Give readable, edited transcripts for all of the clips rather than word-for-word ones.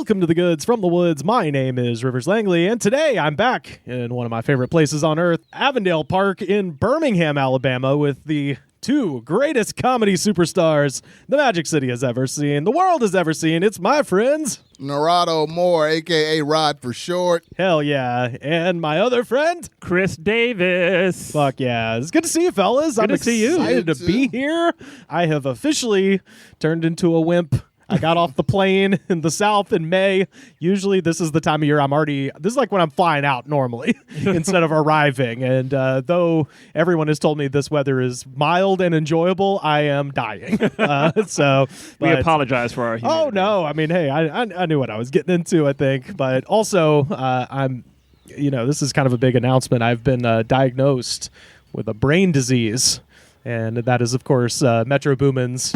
Welcome to the Goods from the Woods. My name is Rivers Langley, and today I'm back in one of my favorite places on earth, Avondale Park in Birmingham, Alabama, with the two greatest comedy superstars the Magic City has ever seen, the world has ever seen. It's my friends, Narado Moore, a.k.a. Rod for short. Hell yeah. And my other friend, Chris Davis. Fuck yeah. It's good to see you, fellas. I'm excited to be here. I have officially turned into a wimp. I got off the plane in the South in May. Usually this is the time of year this is like when I'm flying out normally instead of arriving. And though everyone has told me this weather is mild and enjoyable, I am dying. We apologize for our humidity. Oh, no. I mean, hey, I knew what I was getting into, I think. But also, this is kind of a big announcement. I've been diagnosed with a brain disease. And that is, of course, Metro Boomin's...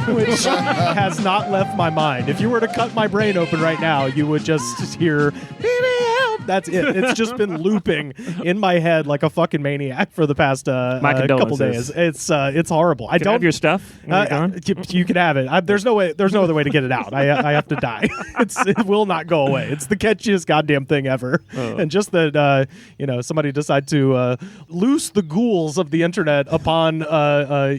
which has not left my mind. If you were to cut my brain open right now, you would just hear, that's it. It's just been looping in my head like a fucking maniac for the past couple days. It's horrible. Can I have your stuff? You can have it. There's no other way to get it out. I have to die. It will not go away. It's the catchiest goddamn thing ever. And just that somebody decide to loose the ghouls of the internet upon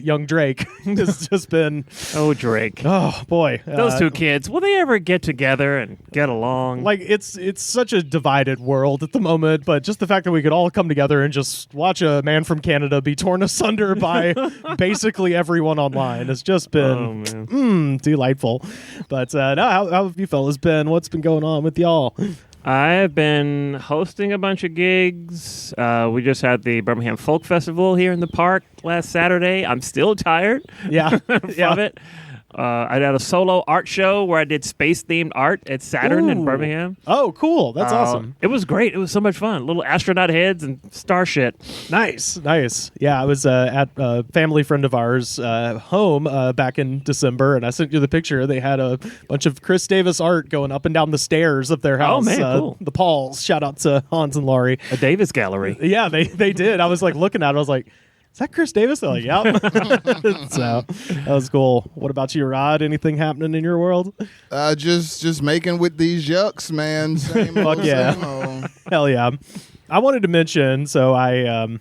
young Drake has just been. Oh, Drake. Oh boy, those two kids. Will they ever get together and get along? Like it's such a divided world at the moment, but just the fact that we could all come together and just watch a man from Canada be torn asunder by basically everyone online has just been delightful. But how have you fellas been? What's been going on with y'all? I've been hosting a bunch of gigs. We just had the Birmingham Folk Festival here in the park last Saturday. I'm still tired from it. I had a solo art show where I did space-themed art at Saturn in Birmingham. Oh, cool. That's awesome. It was great. It was so much fun. Little astronaut heads and star shit. Nice. Yeah, I was at a family friend of ours home back in December, and I sent you the picture. They had a bunch of Chris Davis art going up and down the stairs of their house. Oh, man, cool. The Pauls. Shout out to Hans and Laurie. A Davis gallery. Yeah, they did. I was like looking at it. I was like, is that Chris Davis? They're like, yep. So that was cool. What about you, Rod? Anything happening in your world? Just making with these yucks, man. Same Fuck old, yeah. same old. Hell yeah. I wanted to mention, so I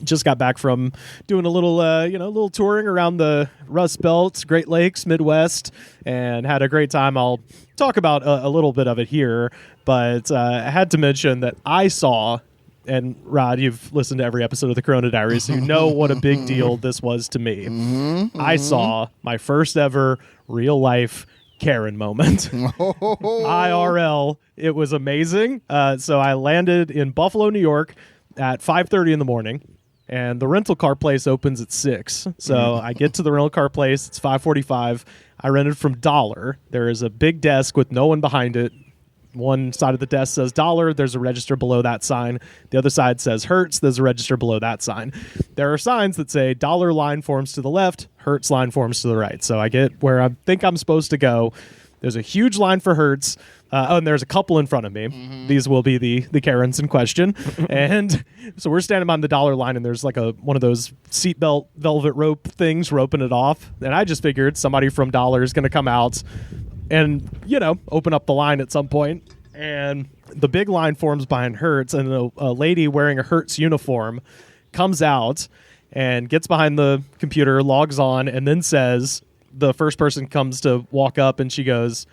just got back from doing a little touring around the Rust Belt, Great Lakes, Midwest, and had a great time. I'll talk about a little bit of it here, but I had to mention that I saw... And Rod, you've listened to every episode of the Corona Diaries, so you know what a big deal this was to me. I saw my first ever real life Karen moment. IRL. It was amazing. So I landed in Buffalo, New York at 5:30 in the morning, and the rental car place opens at 6. So I get to the rental car place. It's 5:45. I rented from Dollar. There is a big desk with no one behind it. One side of the desk says Dollar. There's a register below that sign. The other side says Hertz. There's a register below that sign. There are signs that say Dollar line forms to the left, Hertz line forms to the right. So I get where I think I'm supposed to go. There's a huge line for Hertz. And there's a couple in front of me. These will be the Karens in question. And so we're standing on the Dollar line, and there's like one of those seatbelt velvet rope things roping it off. And I just figured somebody from Dollar is going to come out and, open up the line at some point. And the big line forms behind Hertz, and a lady wearing a Hertz uniform comes out and gets behind the computer, logs on, and then says, the first person comes to walk up, and she goes,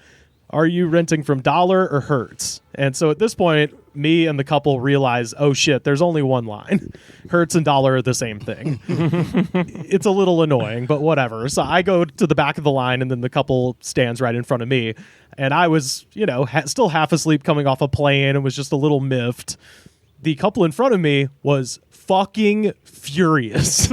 "Are you renting from Dollar or Hertz?" And so at this point, me and the couple realize, oh shit, there's only one line. Hertz and Dollar are the same thing. It's a little annoying, but whatever. So I go to the back of the line, and then the couple stands right in front of me. And I was, still half asleep coming off a plane and was just a little miffed. The couple in front of me was fucking furious.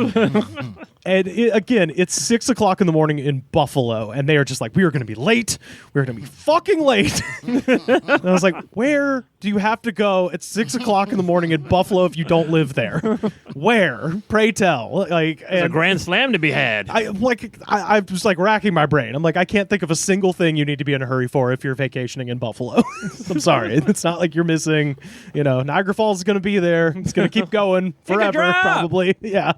And again, it's 6 o'clock in the morning in Buffalo, and they are just like, we are going to be late. We're going to be fucking late. And I was like, where do you have to go at 6 o'clock in the morning in Buffalo if you don't live there? Where? Pray tell. There's a grand slam to be had. I'm just like racking my brain. I'm like, I can't think of a single thing you need to be in a hurry for if you're vacationing in Buffalo. I'm sorry. It's not like you're missing, Niagara Falls is going to be there. It's going to keep going forever, probably. Yeah.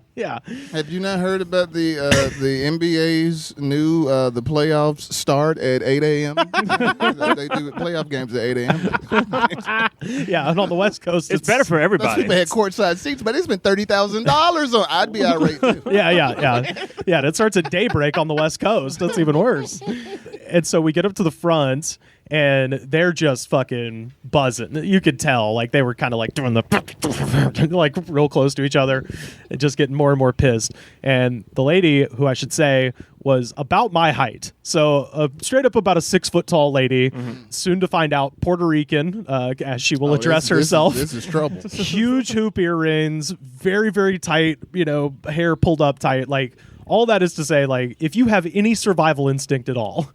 Have you not heard heard about the NBA's new the playoffs start at 8 a.m.? They do playoff games at 8 a.m. Yeah, and on the West Coast, it's better for everybody. They had courtside seats, but they spent $30,000 on. I'd be irate too. Yeah. It starts at daybreak on the West Coast. That's even worse. And so we get up to the front, and they're just fucking buzzing. You could tell, like, they were kind of like doing the like real close to each other, and just getting more and more pissed. And the lady, who I should say was about my height, so straight up about a 6 foot tall lady, soon to find out Puerto Rican, as she will address herself. This is trouble. Huge hoop earrings, very, very tight, hair pulled up tight. Like, all that is to say, like, if you have any survival instinct at all,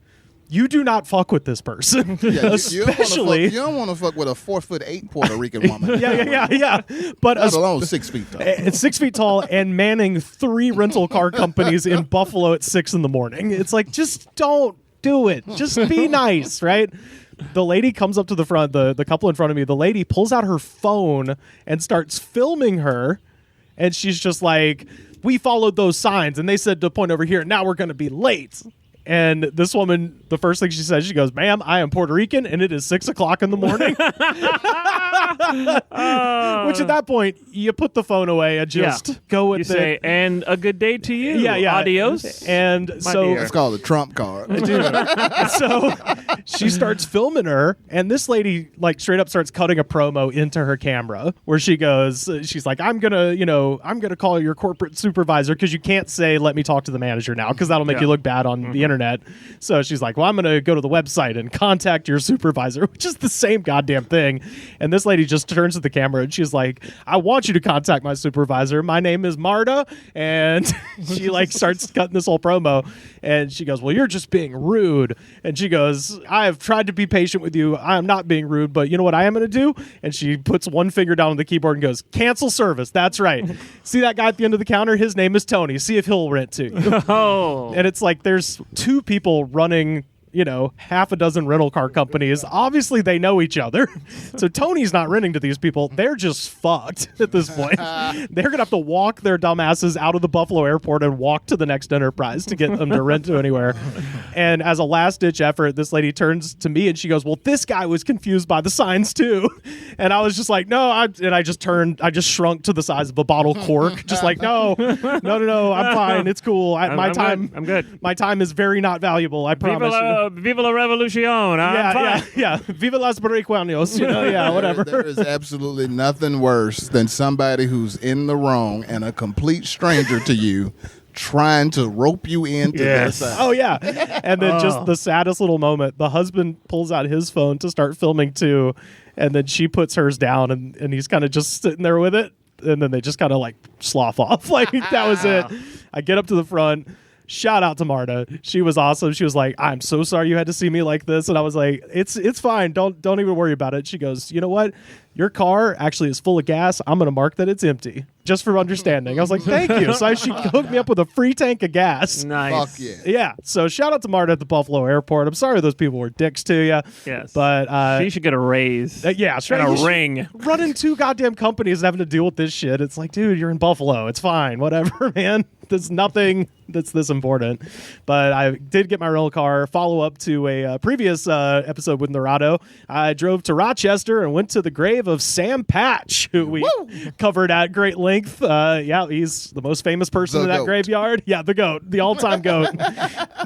you do not fuck with this person. Yeah, especially you don't want to fuck with a 4'8" Puerto Rican woman. yeah. But let alone 6 feet tall. It's 6 feet tall and manning 3 rental car companies in Buffalo at 6 a.m. It's like, just don't do it. Just be nice, right? The lady comes up to the front, the couple in front of me. The lady pulls out her phone and starts filming her, and she's just like, "We followed those signs, and they said to point over here. Now we're going to be late." And this woman, the first thing she says, she goes, "Ma'am, I am Puerto Rican, and it is 6 o'clock in the morning." Which at that point, you put the phone away and just go with it. You say, "And a good day to you." Yeah. Adios. And so it's called a trump card. So she starts filming her, and this lady, like, straight up starts cutting a promo into her camera where she goes, she's like, I'm gonna call your corporate supervisor, because you can't say, "Let me talk to the manager now," because that'll make you look bad on the internet. So she's like, "Well, I'm going to go to the website and contact your supervisor," which is the same goddamn thing. And this lady just turns to the camera and she's like, "I want you to contact my supervisor. My name is Marta." And she like starts cutting this whole promo. And she goes, "Well, you're just being rude." And she goes, "I have tried to be patient with you. I am not being rude, but you know what I am going to do?" And she puts one finger down on the keyboard and goes, "Cancel service." That's right. See that guy at the end of the counter? His name is Tony. See if he'll rent to you. Oh. And it's like, there's 2 people running, half a dozen rental car companies. Obviously, they know each other. So Tony's not renting to these people. They're just fucked at this point. They're going to have to walk their dumbasses out of the Buffalo airport and walk to the next enterprise to get them to rent to anywhere. And as a last-ditch effort, this lady turns to me and she goes, "Well, this guy was confused by the signs too." And I was just like, "No." I just shrunk to the size of a bottle cork. Just like, no, I'm fine. It's cool. I'm good. My time is very not valuable. I promise you. Viva la revolucion. Yeah. Viva las marihuanos. Whatever. There is absolutely nothing worse than somebody who's in the wrong and a complete stranger to you trying to rope you into their side. Oh, yeah. And then just the saddest little moment, the husband pulls out his phone to start filming too, and then she puts hers down, and he's kind of just sitting there with it, and then they just kind of like slough off. Like, that was it. I get up to the front. Shout out to Marta. She was awesome. She was like, "I'm so sorry you had to see me like this." And I was like, It's fine. Don't even worry about it." She goes, "You know what? Your car actually is full of gas. I'm going to mark that it's empty, just for understanding." I was like, "Thank you." So she hooked me up with a free tank of gas. Nice. Fuck yeah. Yeah. So shout out to Marta at the Buffalo airport. I'm sorry those people were dicks to you. Yes. But she should get a raise. Yeah. And a ring. Running 2 goddamn companies and having to deal with this shit. It's like, dude, you're in Buffalo. It's fine. Whatever, man. There's nothing that's this important. But I did get my rental car. Follow up to a previous episode with Narado. I drove to Rochester and went to the grave of Sam Patch, who we covered at great length. He's the most famous person in that graveyard. Yeah, the GOAT, the all-time GOAT.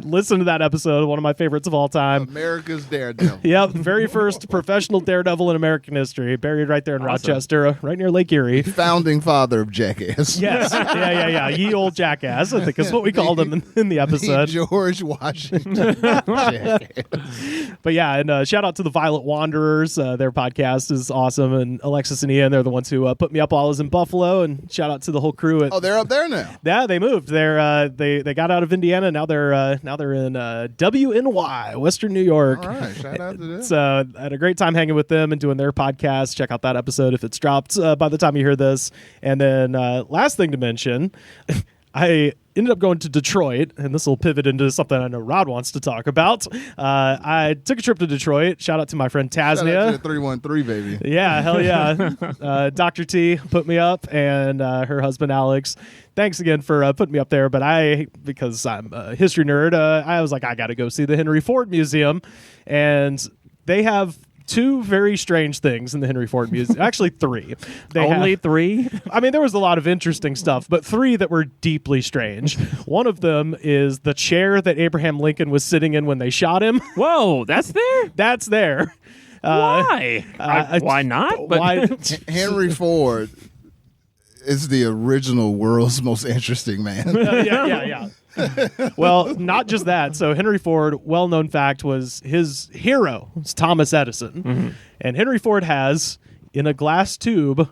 Listen to that episode, one of my favorites of all time. America's Daredevil. Yep, very first professional daredevil in American history, buried right there in Rochester, right near Lake Erie. Founding father of Jackass. Yes, yeah. Ye old jackass, I think is what we called him in the episode. George Washington. But yeah, and shout out to the Violet Wanderers. Their podcast is awesome, and Alexis and Ian, they're the ones who put me up while I was in Buffalo. And shout out to the whole crew. They're up there now. Yeah, they moved. They got out of Indiana. Now they're in WNY, Western New York. All right, shout out to them. So I had a great time hanging with them and doing their podcast. Check out that episode if it's dropped by the time you hear this. And then last thing to mention, I ended up going to Detroit, and this will pivot into something I know Rod wants to talk about. I took a trip to Detroit. Shout out to my friend Tasnia. Shout out to the 313, baby. Yeah, hell yeah. Dr. T put me up, and her husband Alex. Thanks again for putting me up there. But because I'm a history nerd, I was like, I got to go see the Henry Ford Museum. And they have two very strange things in the Henry Ford Museum. Actually, three. Only three? I mean, there was a lot of interesting stuff, but three that were deeply strange. One of them is the chair that Abraham Lincoln was sitting in when they shot him. Whoa, that's there? That's there. Why? Why not? Why? Henry Ford is the original world's most interesting man. Yeah. Well, not just that. So Henry Ford, well-known fact, was his hero was Thomas Edison. Mm-hmm. And Henry Ford has, in a glass tube,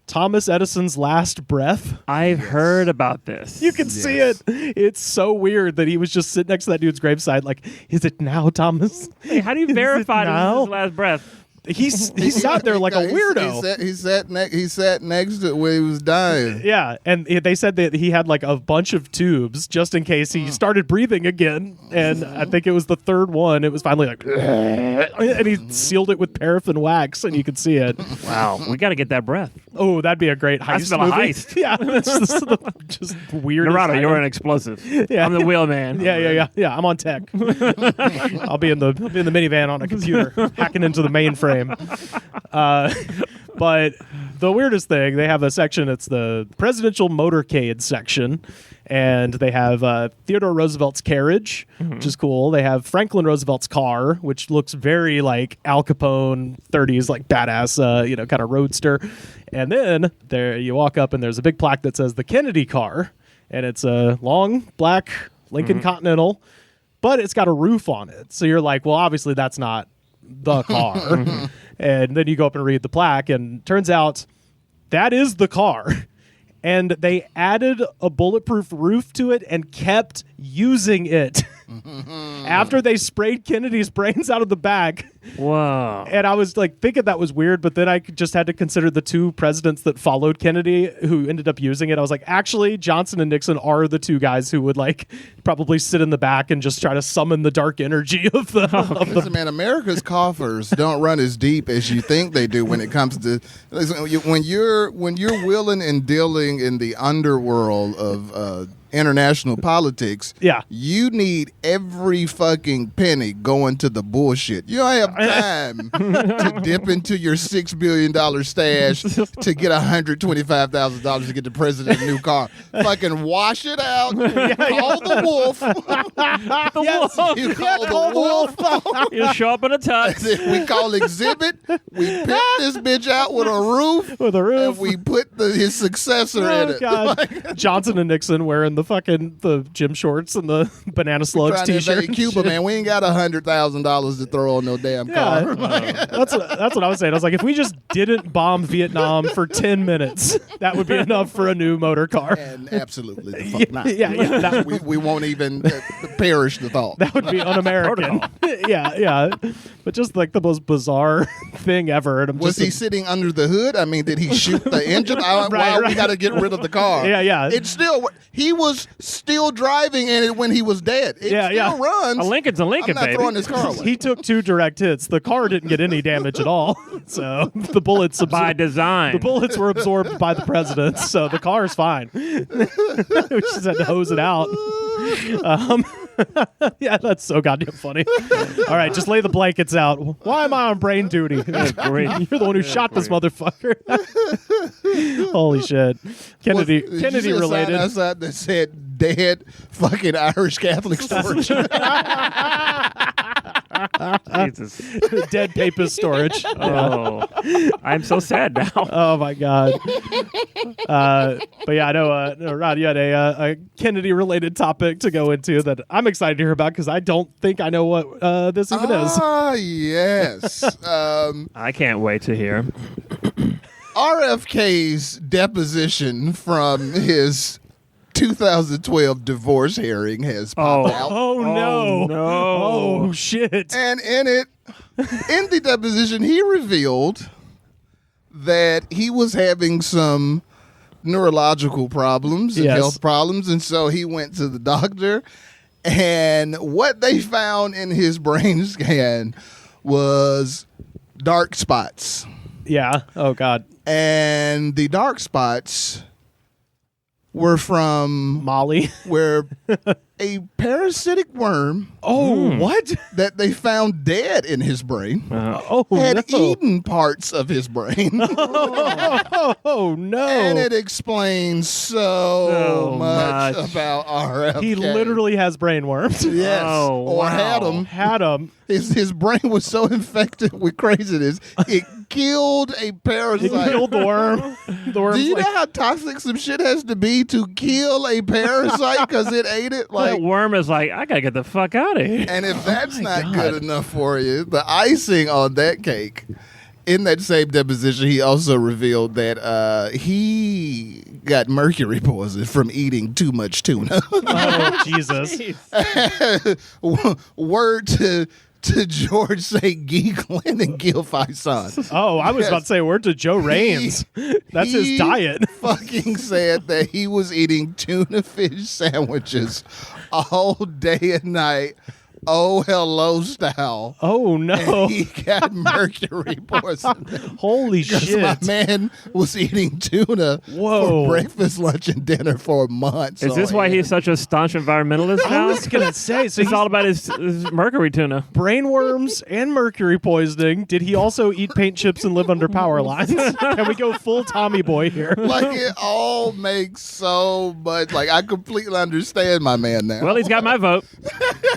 Thomas Edison's last breath. I've heard about this. You can see it. It's so weird that he was just sitting next to that dude's graveside like, is it now, Thomas? Hey, how do you verify this is his last breath? He sat there like a weirdo. He sat next to it when he was dying. Yeah, and they said that he had like a bunch of tubes just in case he started breathing again. And I think it was the third one. It was finally like, and he sealed it with paraffin wax, and you could see it. Wow, we got to get that breath. Oh, that'd be a great heist. That's a heist. Yeah, it's just weird. Narado, you're an explosive. Yeah. I'm the wheelman. Yeah. I'm on tech. I'll be in the minivan on a computer hacking into the mainframe. But the weirdest thing, they have a section, it's the presidential motorcade section, and they have Theodore Roosevelt's carriage, which is cool. They have Franklin Roosevelt's car, which looks very like Al Capone 30s, like badass, kind of roadster. And then there you walk up and there's a big plaque that says the Kennedy car, and it's a long black Lincoln Continental, but it's got a roof on it. So you're like, well, obviously that's not the car. And then you go up and read the plaque, and turns out that is the car. And they added a bulletproof roof to it and kept using it after they sprayed Kennedy's brains out of the back. Wow. And I was like thinking that was weird, but then I just had to consider the two presidents that followed Kennedy who ended up using it. I was like, actually, Johnson and Nixon are the two guys who would like probably sit in the back and just try to summon the dark energy of the. Listen, man, America's coffers don't run as deep as you think they do when it comes to when you're willing and dealing in the underworld of international politics. Yeah, you need every fucking penny going to the bullshit. You don't have time to dip into your $6 billion stash to get $125,000 to get the president a new car. Fucking wash it out. Call the wolf. Wolf. You call the wolf. You show up in a tux. We call exhibit. We pimp this bitch out with a roof. And we put his successor in it. God. Johnson and Nixon wearing the gym shorts and the banana slugs t-shirt. Cuba, man, we ain't got $100,000 to throw on no damn car. That's what I was saying. I was like, if we just didn't bomb Vietnam for 10 minutes, that would be enough for a new motor car. And absolutely the fuck not. Yeah. We won't even perish the thought. That would be un-American. Yeah. But just like the most bizarre thing ever. And was he sitting under the hood? I mean, did he shoot the engine? Why we got to get rid of the car? Yeah. It's still, he was still driving in it when he was dead. It still runs. A Lincoln's a Lincoln, I'm not baby. throwing this car away. He took 2 direct hits. The car didn't get any damage at all. So the bullets by design. The bullets were absorbed by the president, so the car's fine. We just had to hose it out. Yeah, that's so goddamn funny. All right, just lay the blankets out. Why am I on brain duty? Great. You're the one who shot this motherfucker. Holy shit. Kennedy related. Outside that said dead fucking Irish Catholic storage. Jesus. Dead papist storage. Oh, I'm so sad now. Oh my god. But yeah, I know, Rod, you had a Kennedy related topic to go into that I'm excited to hear about because I don't think I know what this even is. Ah, yes. I can't wait to hear. RFK's deposition from his 2012 divorce hearing has popped out. Oh no. Oh shit. And in the deposition, he revealed that he was having some neurological problems and health problems, and so he went to the doctor, and what they found in his brain scan was dark spots. Yeah. Oh, God. And the dark spots were from Molly. where a parasitic worm What? that they found dead in his brain Oh, had no. eaten parts of his brain. Oh, no. And it explains so much much. about RFK. He literally has brain worms. Yes. Oh, or wow. had him. Had him. His brain was so infected with craziness, it killed a It parasite. killed the worm. The worm's Do you like, know how toxic some shit has to be to kill a parasite because it ate it? Like, That worm is like, I gotta get the fuck out of here. and if that's my not God. good enough for you, the icing on that cake, in that same deposition, he also revealed that he got mercury poison from eating too much tuna. oh, Jesus. Word to George St. Guy Glenn and Gil Faison. Oh, I was about to say a word to Joe Raines. That's He his diet. Fucking said that he was eating tuna fish sandwiches all day and night. Oh, hello style. Oh, no. And he got mercury poisoning. Holy Because shit. my man was eating tuna Whoa. for breakfast, lunch, and dinner for months. Is this why he's such a staunch environmentalist I now? was going to say, so It's he's all about his mercury tuna. brain worms and mercury poisoning. Did he also eat paint chips and live under power lines? Can we go full Tommy boy here? Like, it all makes so much. Like, I completely understand my man now. Well, he's got my vote.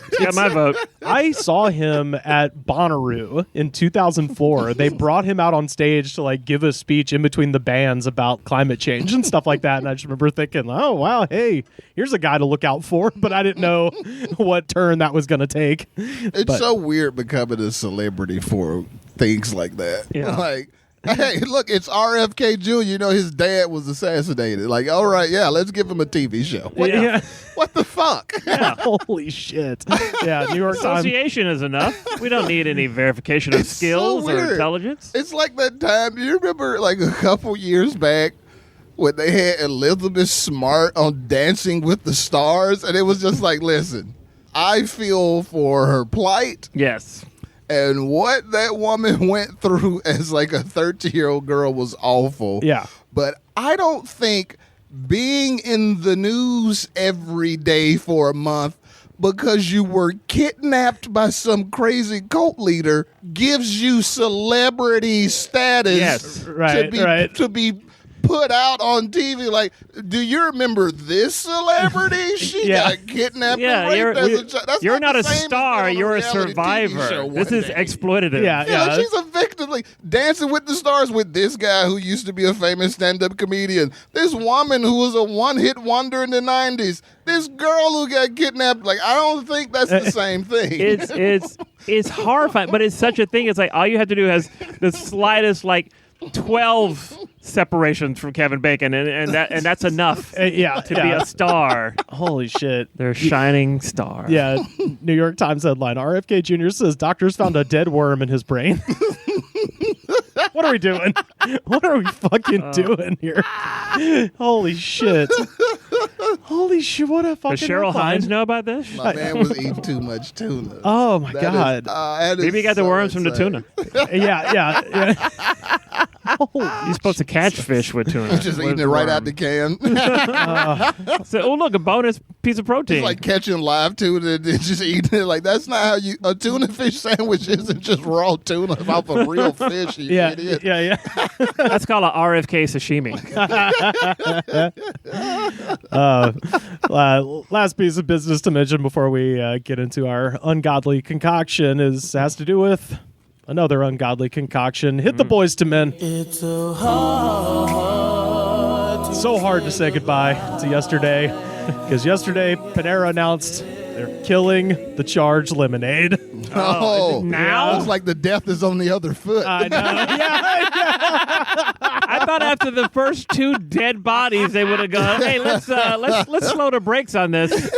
He's got my vote. I saw him at Bonnaroo in 2004. They brought him out on stage to like give a speech in between the bands about climate change and stuff like that. And I just remember thinking, oh, wow, hey, here's a guy to look out for. But I didn't know what turn that was going to take. It's But- so weird becoming a celebrity for things like that. Yeah. Like, hey, look, it's RFK Jr. You know his dad was assassinated. Like, all right, yeah, let's give him a TV show. What the fuck? Holy shit. Yeah, New York Times. Association is enough. We don't need any verification of It's so skills or weird. intelligence. It's like that time. You remember, like a couple years back, when they had Elizabeth Smart on Dancing with the Stars, and it was just like, listen, I feel for her plight. Yes. And what that woman went through as like a 13-year-old girl was awful. Yeah. But I don't think being in the news every day for a month because you were kidnapped by some crazy cult leader gives you celebrity status Yes. Right. to be put out on TV. Like, do you remember this celebrity? She Yeah. got kidnapped Yeah, and raped as a child. That's you're not the a same as star. being on You're a reality TV survivor. show This one is day. exploitative. Yeah. Yeah, like she's a victim. Like Dancing with the Stars with this guy who used to be a famous stand-up comedian. This woman who was a one-hit wonder in the 90s. This girl who got kidnapped. Like, I don't think that's the same thing. It's horrifying, but it's such a thing. It's like all you have to do has the slightest 12 separations from Kevin Bacon, and that's enough to be a star. Holy shit. They're a shining star. Yeah, New York Times headline. RFK Jr. says doctors found a dead worm in his brain. What are we doing? What are we fucking doing here? Holy shit. Holy shit, what a fucking Does Cheryl headline. Hines know about this? My man was eating too much tuna. Oh my God. That is Maybe he got the so worms from the insane. tuna. Yeah. Holy You're supposed to catch fish with tuna. Just eating it right out the can. So, oh, look, a bonus piece of protein. It's like catching live tuna and then just eating it. Like, that's not how you... A tuna fish sandwich isn't just raw tuna off a real fish, you idiot. Yeah. That's called a RFK sashimi. Last piece of business to mention before we get into our ungodly concoction has to do with another ungodly concoction. Hit the Boys to Men. It's so hard To say goodbye to yesterday, because yesterday Panera announced they're killing the Charged Lemonade. Oh, now? It's like the death is on the other foot. I know. I thought after the first 2 dead bodies, they would have gone, "Hey, let's slow the brakes on this,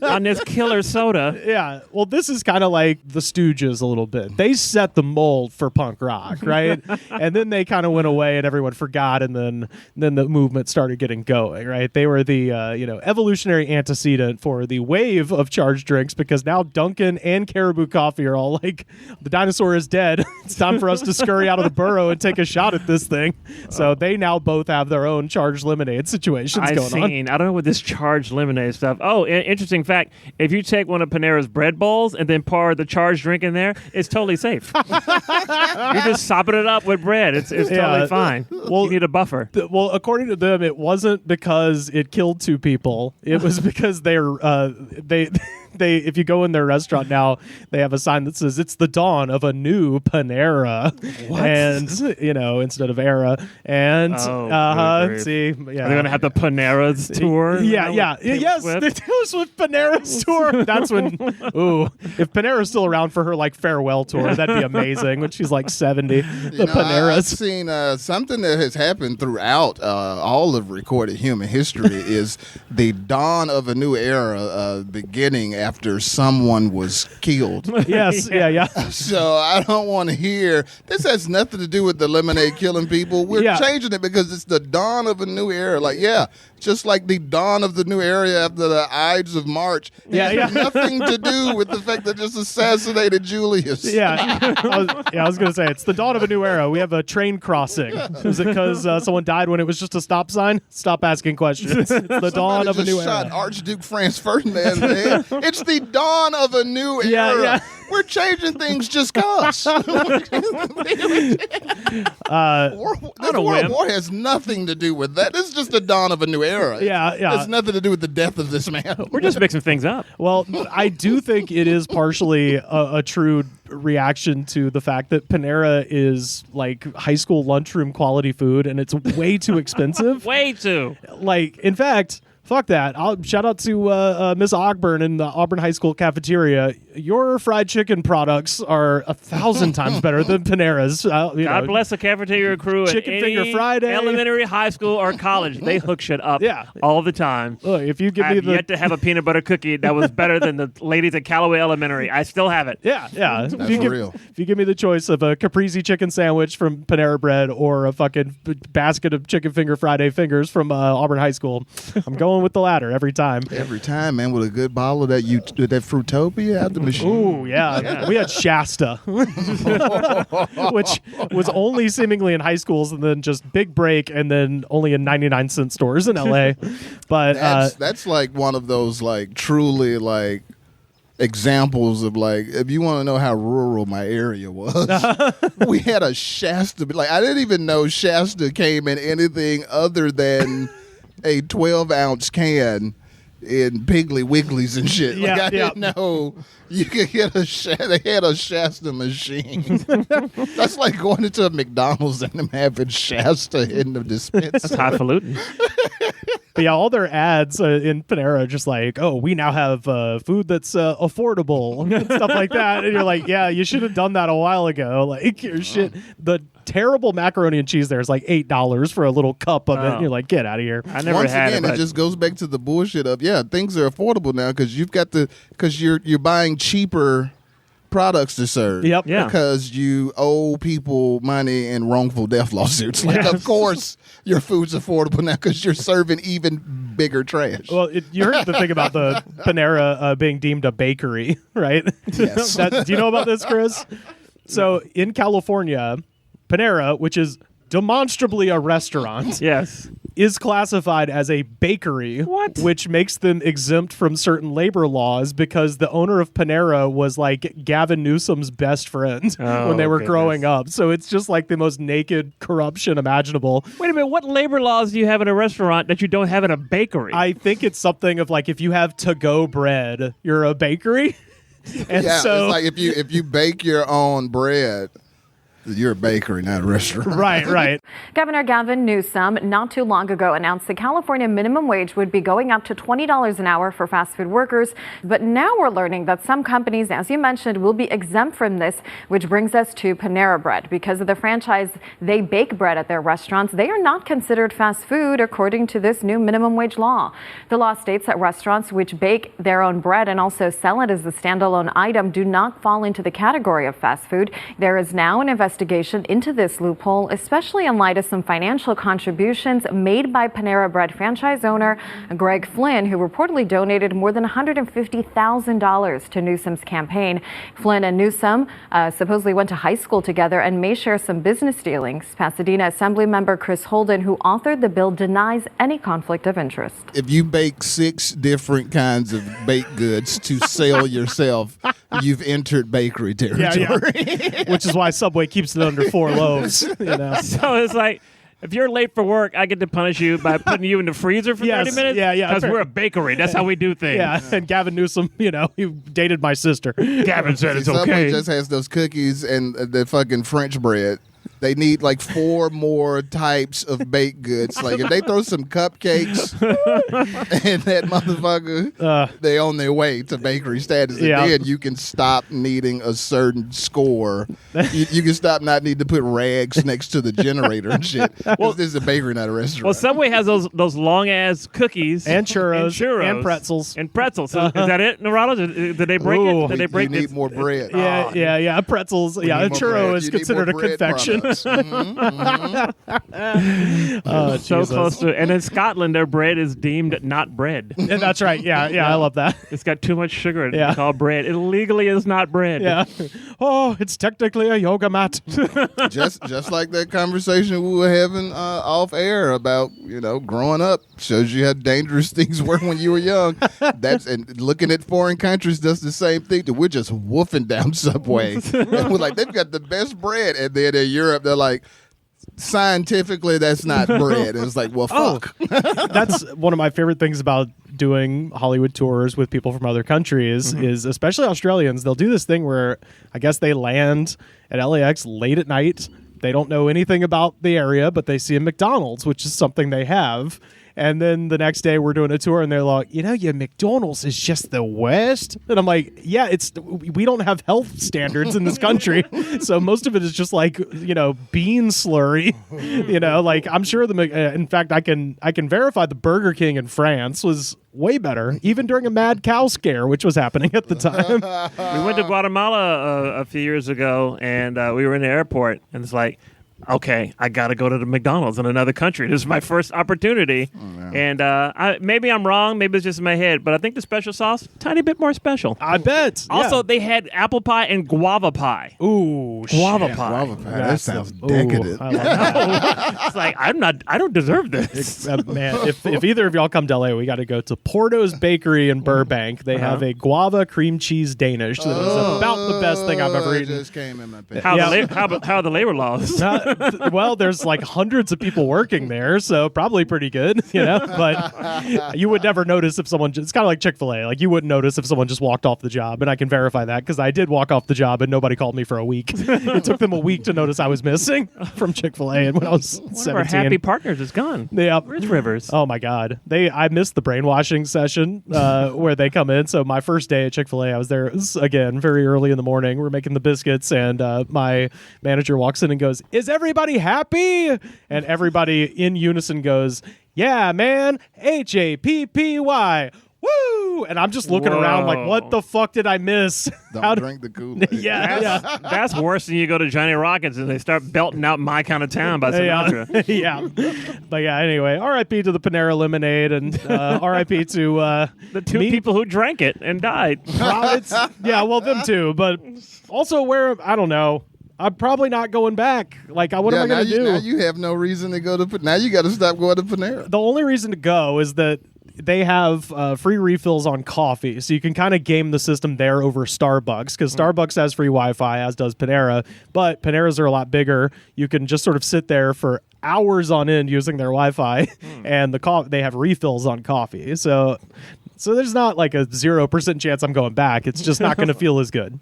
on this killer soda." Yeah. Well, this is kind of like the Stooges a little bit. They set the mold for punk rock, right? And then they kind of went away, and everyone forgot, and then the movement started getting going, right? They were the evolutionary antecedent for the wave of charged drinks, because now Dunkin' and Caribou Coffee are all like, the dinosaur is dead. It's time for us to scurry out of the burrow and take a shot at this thing. So they now both have their own charged lemonade situations going on. I don't know what this charged lemonade stuff. Oh, interesting fact. If you take one of Panera's bread bowls and then pour the charged drink in there, it's totally safe. You're just sopping it up with bread. It's totally fine. Well, you need a buffer. According to them, it wasn't because it killed 2 people. It was because they if you go in their restaurant now, they have a sign that says it's the dawn of a new Panera. What? And instead of era. And see, yeah, are they gonna have the Panera's tour? Yes, they do this with Panera's tour. That's when if Panera's still around for her like farewell tour, that'd be amazing when she's like 70. Panera's. I've seen something that has happened throughout all of recorded human history is the dawn of a new era beginning after someone was killed. Yes, yeah. So I don't want to hear this has nothing to do with the lemonade killing people. We're changing it because it's the dawn of a new era. Like, just like the dawn of the new era after the Ides of March. It has nothing to do with the fact that just assassinated Julius. I was going to say, it's the dawn of a new era. We have a train crossing. Is it because someone died when it was just a stop sign? Stop asking questions. It's the dawn of a new shot era. Archduke Franz Ferdinand, man. It's the dawn of a new era. Yeah. We're changing things just cause. World War has nothing to do with that. This is just the dawn of a new era. Yeah. It has nothing to do with the death of this man. We're just mixing things up. Well, I do think it is partially a true reaction to the fact that Panera is like high school lunchroom quality food, and it's way too expensive. Way too. Like, in fact, fuck that. I'll shout out to Miss Ogburn in the Auburn High School cafeteria. Your fried chicken products are 1,000 times better than Panera's. God bless the cafeteria crew Chicken at Finger any Friday. elementary, high school, or college. They hook shit up all the time. Look, if you give me I've yet to have a peanut butter cookie that was better than the ladies at Callaway Elementary. I still have it. Yeah. That's real. If you give me the choice of a caprese chicken sandwich from Panera Bread or a fucking basket of Chicken Finger Friday fingers from Auburn High School, I'm going with the latter every time. Every time, man, with a good bottle of that Fruitopia out the machine. Ooh, yeah. We had Shasta, which was only seemingly in high schools, and then just big break, and then only in 99-cent stores in LA. But that's like one of those like truly like examples of like, if you want to know how rural my area was, we had a Shasta. Like, I didn't even know Shasta came in anything other than a 12-ounce can in Piggly Wigglies and shit. Like, I didn't know you could get they had a Shasta machine. That's like going into a McDonald's and them having Shasta in the dispenser. That's highfalutin. But yeah, all their ads in Panera are just like, oh, we now have food that's affordable and stuff like that. And you're like, yeah, you should have done that a while ago. Like, your shit. The terrible macaroni and cheese there is like $8 for a little cup of it. And you're like, get out of here. I never Once had again, it. It just goes back to the bullshit of, things are affordable now because you're buying cheaper products to serve. Yep. Yeah. Because you owe people money in wrongful death lawsuits. Like, of course, your food's affordable now because you're serving even bigger trash. Well, you heard the thing about the Panera being deemed a bakery, right? Yes. Do you know about this, Chris? So in California, Panera, which is demonstrably a restaurant, Yes. is classified as a bakery, which makes them exempt from certain labor laws because the owner of Panera was like Gavin Newsom's best friend when they were growing up. So it's just like the most naked corruption imaginable. Wait a minute. What labor laws do you have in a restaurant that you don't have in a bakery? I think it's something of like, if you have to-go bread, you're a bakery. And so it's like if you bake your own bread, You're a bakery, not a restaurant. Right. Governor Gavin Newsom not too long ago announced the California minimum wage would be going up to $20 an hour for fast food workers. But now we're learning that some companies, as you mentioned, will be exempt from this, which brings us to Panera Bread. Because of the franchise, they bake bread at their restaurants. They are not considered fast food according to this new minimum wage law. The law states that restaurants which bake their own bread and also sell it as a standalone item do not fall into the category of fast food. There is now an investigation into this loophole, especially in light of some financial contributions made by Panera Bread franchise owner Greg Flynn, who reportedly donated more than $150,000 to Newsom's campaign. Flynn and Newsom supposedly went to high school together and may share some business dealings. Pasadena Assembly member Chris Holden, who authored the bill, denies any conflict of interest. If you bake 6 different kinds of baked goods to sell yourself, you've entered bakery territory. Yeah. Which is why Subway keeps it under 4 loaves. So it's like, if you're late for work, I get to punish you by putting you in the freezer for 30 minutes? Yeah. Because we're a bakery. That's how we do things. Yeah, and Gavin Newsom, he dated my sister. Gavin said it's okay. Subway just has those cookies and the fucking French bread. They need like 4 more types of baked goods. Like if they throw some cupcakes and that motherfucker, they on their way to bakery status. And then you can stop needing a certain score. You can stop not needing to put rags next to the generator and shit. Well, this is a bakery, not a restaurant. Well, Subway has those long ass cookies and churros and pretzels. So is that it, Narado? Did they break it? Did they break you need more bread. Yeah. Pretzels. Yeah, a churro is considered a confection. So close to, and in Scotland, their bread is deemed not bread. Yeah, that's right. Yeah, I love that. It's got too much sugar in it. It's called bread. It legally is not bread. Yeah. Oh, it's technically a yoga mat. just like that conversation we were having off air about growing up shows you how dangerous things were when you were young. And looking at foreign countries does the same thing. That we're just woofing down Subway. And we're like, they've got the best bread, and then in Europe they're like, scientifically that's not bread. And it's like, well, fuck. That's one of my favorite things about doing Hollywood tours with people from other countries is, especially Australians, they'll do this thing where I guess they land at LAX late at night. They don't know anything about the area, but they see a McDonald's, which is something they have. And then the next day we're doing a tour and they're like, your McDonald's is just the worst. And I'm like, yeah, we don't have health standards in this country. So most of it is just like, bean slurry, like I'm sure in fact, I can verify the Burger King in France was way better, even during a mad cow scare, which was happening at the time. We went to Guatemala a few years ago and we were in the airport and it's like, okay, I got to go to the McDonald's in another country. This is my first opportunity. And maybe I'm wrong. Maybe it's just in my head. But I think the special sauce, tiny bit more special. I bet. Also, they had apple pie and guava pie. Ooh, guava pie. Guava pie. That sounds decadent. I like that. It's like, I don't deserve this. Man, if either of y'all come to LA, we got to go to Porto's Bakery in Burbank. They have a guava cream cheese Danish that is about the best thing I've ever eaten. Just came in my pants. How are the labor laws? Well, there's like hundreds of people working there, so probably pretty good, but you would never notice if someone it's kind of like Chick-fil-A. Like you wouldn't notice if someone just walked off the job, and I can verify that because I did walk off the job and nobody called me for a week. It took them a week to notice I was missing from Chick-fil-A, and when I was 17. One of our happy partners is gone. Yeah. Where's Rivers? Oh my God. I missed the brainwashing session where they come in. So my first day at Chick-fil-A, I was there again very early in the morning. We're making the biscuits, and my manager walks in and goes, "Is everybody happy?" And everybody in unison goes, "Yeah, man, HAPPY. Woo!" And I'm just looking around like, what the fuck did I miss? Don't drink the Kool-Aid. That's worse than you go to Johnny Rockets and they start belting out My Kind of Town by Sinatra. Yeah. But yeah, anyway, R.I.P. to the Panera Lemonade and R.I.P. to the two people who drank it and died. Well, them too. But also I don't know. I'm probably not going back. Like, what am I going to do? Now you have no reason to go to. Now you got to stop going to Panera. The only reason to go is that they have free refills on coffee, so you can kind of game the system there over Starbucks, because Starbucks has free Wi-Fi, as does Panera, but Paneras are a lot bigger. You can just sort of sit there for hours on end using their Wi-Fi, and they have refills on coffee. So So there's not like a 0% chance I'm going back. It's just not going to feel as good.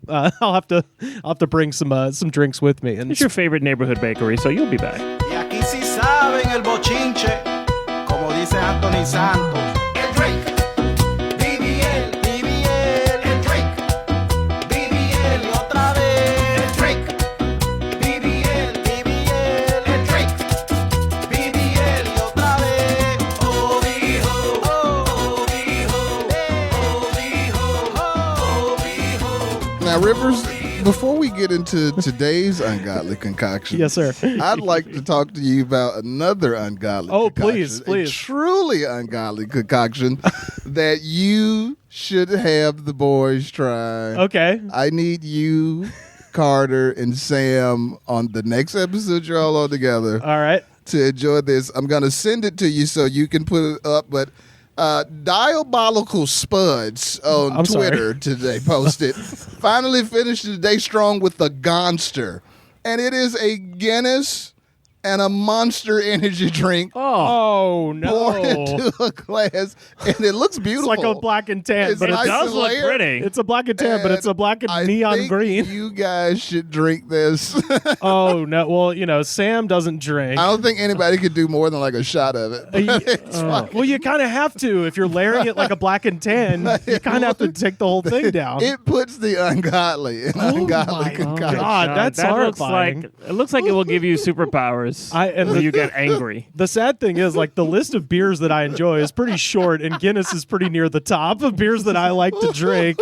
I'll have to bring some drinks with me. And it's your favorite neighborhood bakery, so you'll be back. Y aquí sí saben el bochinche, como dice Anthony Santos. El drink, BBL, el drink, BBL y otra vez. El drink, BBL, el drink, BBL y otra vez. Oh, dijo, oh, dijo, oh, dijo. Now, Rivers, before we get into today's ungodly concoction, yes, sir, I'd like to talk to you about another ungodly concoction. Please. A truly ungodly concoction that you should have the boys try. Okay. I need you, Carter, and Sam on the next episode you're all on together. All right. To enjoy this. I'm going to send it to you so you can put it up, but Diabolical Spuds on Twitter today posted, finally finished the day strong with the Gonster. And it is a Guinness and a Monster energy drink Oh, no. poured into a glass. And it looks beautiful. It's like a black and tan, but It nice does and look layered. pretty. it's a black and tan, but it's a black and I neon think green. You guys should drink this. Oh, no. Well, Sam doesn't drink. I don't think anybody could do more than like a shot of it. It's fucking- Well, you kind of have to. If you're layering it like a black and tan, you kind of have to take the whole thing down. It puts the ungodly in ungodly my concoction. God, that's that horrifying. looks like it will give you superpowers. And you get angry. the sad thing is, like, the list of beers that I enjoy is pretty short, and Guinness is pretty near the top of beers that I like to drink.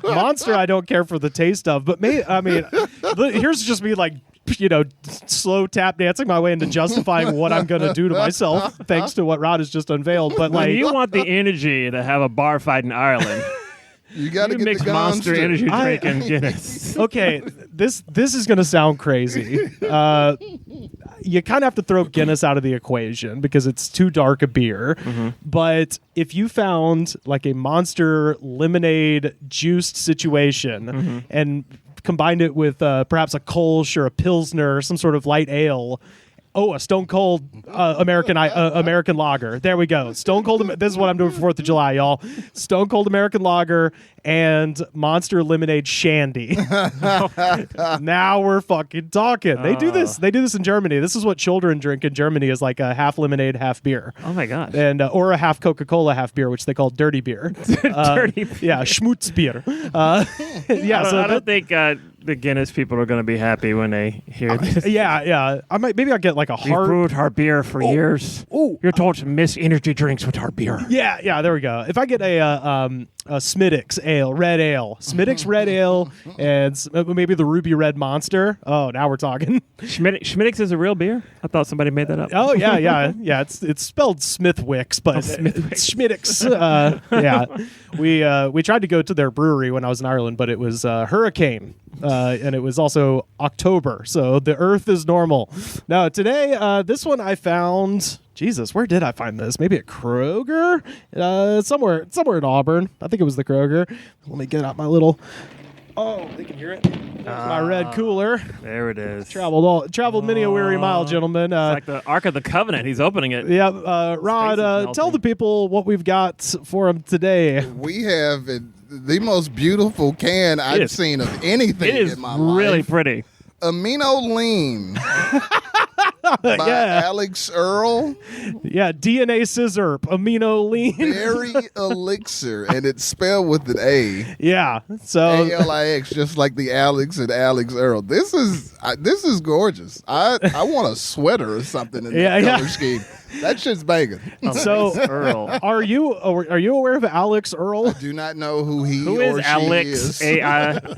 Monster, I don't care for the taste of, but here's just me like, slow tap dancing my way into justifying what I'm going to do to myself, thanks to what Rod has just unveiled. But When like, you want the energy to have a bar fight in Ireland, You got to you get mix the Monster Gonster. energy drink and Guinness. okay, this is going to sound crazy. You kind of have to throw Guinness out of the equation because it's too dark a beer. Mm-hmm. But if you found like a Monster lemonade juiced situation Mm-hmm. and combined it with perhaps a Kolsch or a Pilsner or some sort of light ale. Oh, a Stone Cold American Lager. There we go. Stone Cold. This is what I'm doing for 4th of July, y'all. Stone Cold American Lager and Monster Lemonade Shandy. Now we're fucking talking. They do this. They do this in Germany. This is what children drink in Germany, is like a half lemonade, half beer. Oh my gosh. And or a half Coca-Cola, half beer, which they call dirty beer. Dirty beer. Yeah, Schmutzbier. I don't think the Guinness people are going to be happy when they hear this. Yeah. Maybe I'll get like a We've hard. brewed our beer for years. You're told to miss energy drinks with our beer. Yeah, there we go. If I get a Smittix ale, red ale, Smittix red ale, and maybe the Ruby Red Monster. Oh, now we're talking. Schmittix is a real beer? I thought somebody made that up. Oh yeah. It's spelled Smithwicks, but it's Schmittix. Yeah, we tried to go to their brewery when I was in Ireland, but it was Hurricane, and it was also October, so the Earth is normal. Now today, this one I found. Jesus, where did I find this? Maybe at Kroger? Somewhere in Auburn. I think it was the Kroger. Let me get out my little... Oh, they can hear it. My red cooler. There it is. Traveled many a weary mile, gentlemen. It's like the Ark of the Covenant. He's opening it. Yeah, Rod, melting. tell the people what we've got for them today. We have the most beautiful can I've seen of anything It is in my really life. pretty. Amino Lean by Alex Earl. Yeah, DNA scissor, amino lean. Berry Elixir, and it's spelled with an A. Yeah, so ALIX, just like the Alex and Alex Earl. This is gorgeous. I want a sweater or something in the color scheme. That shit's banging. So, Earl. are you aware of Alex Earl? Do not know who he Who or is she Alex? is.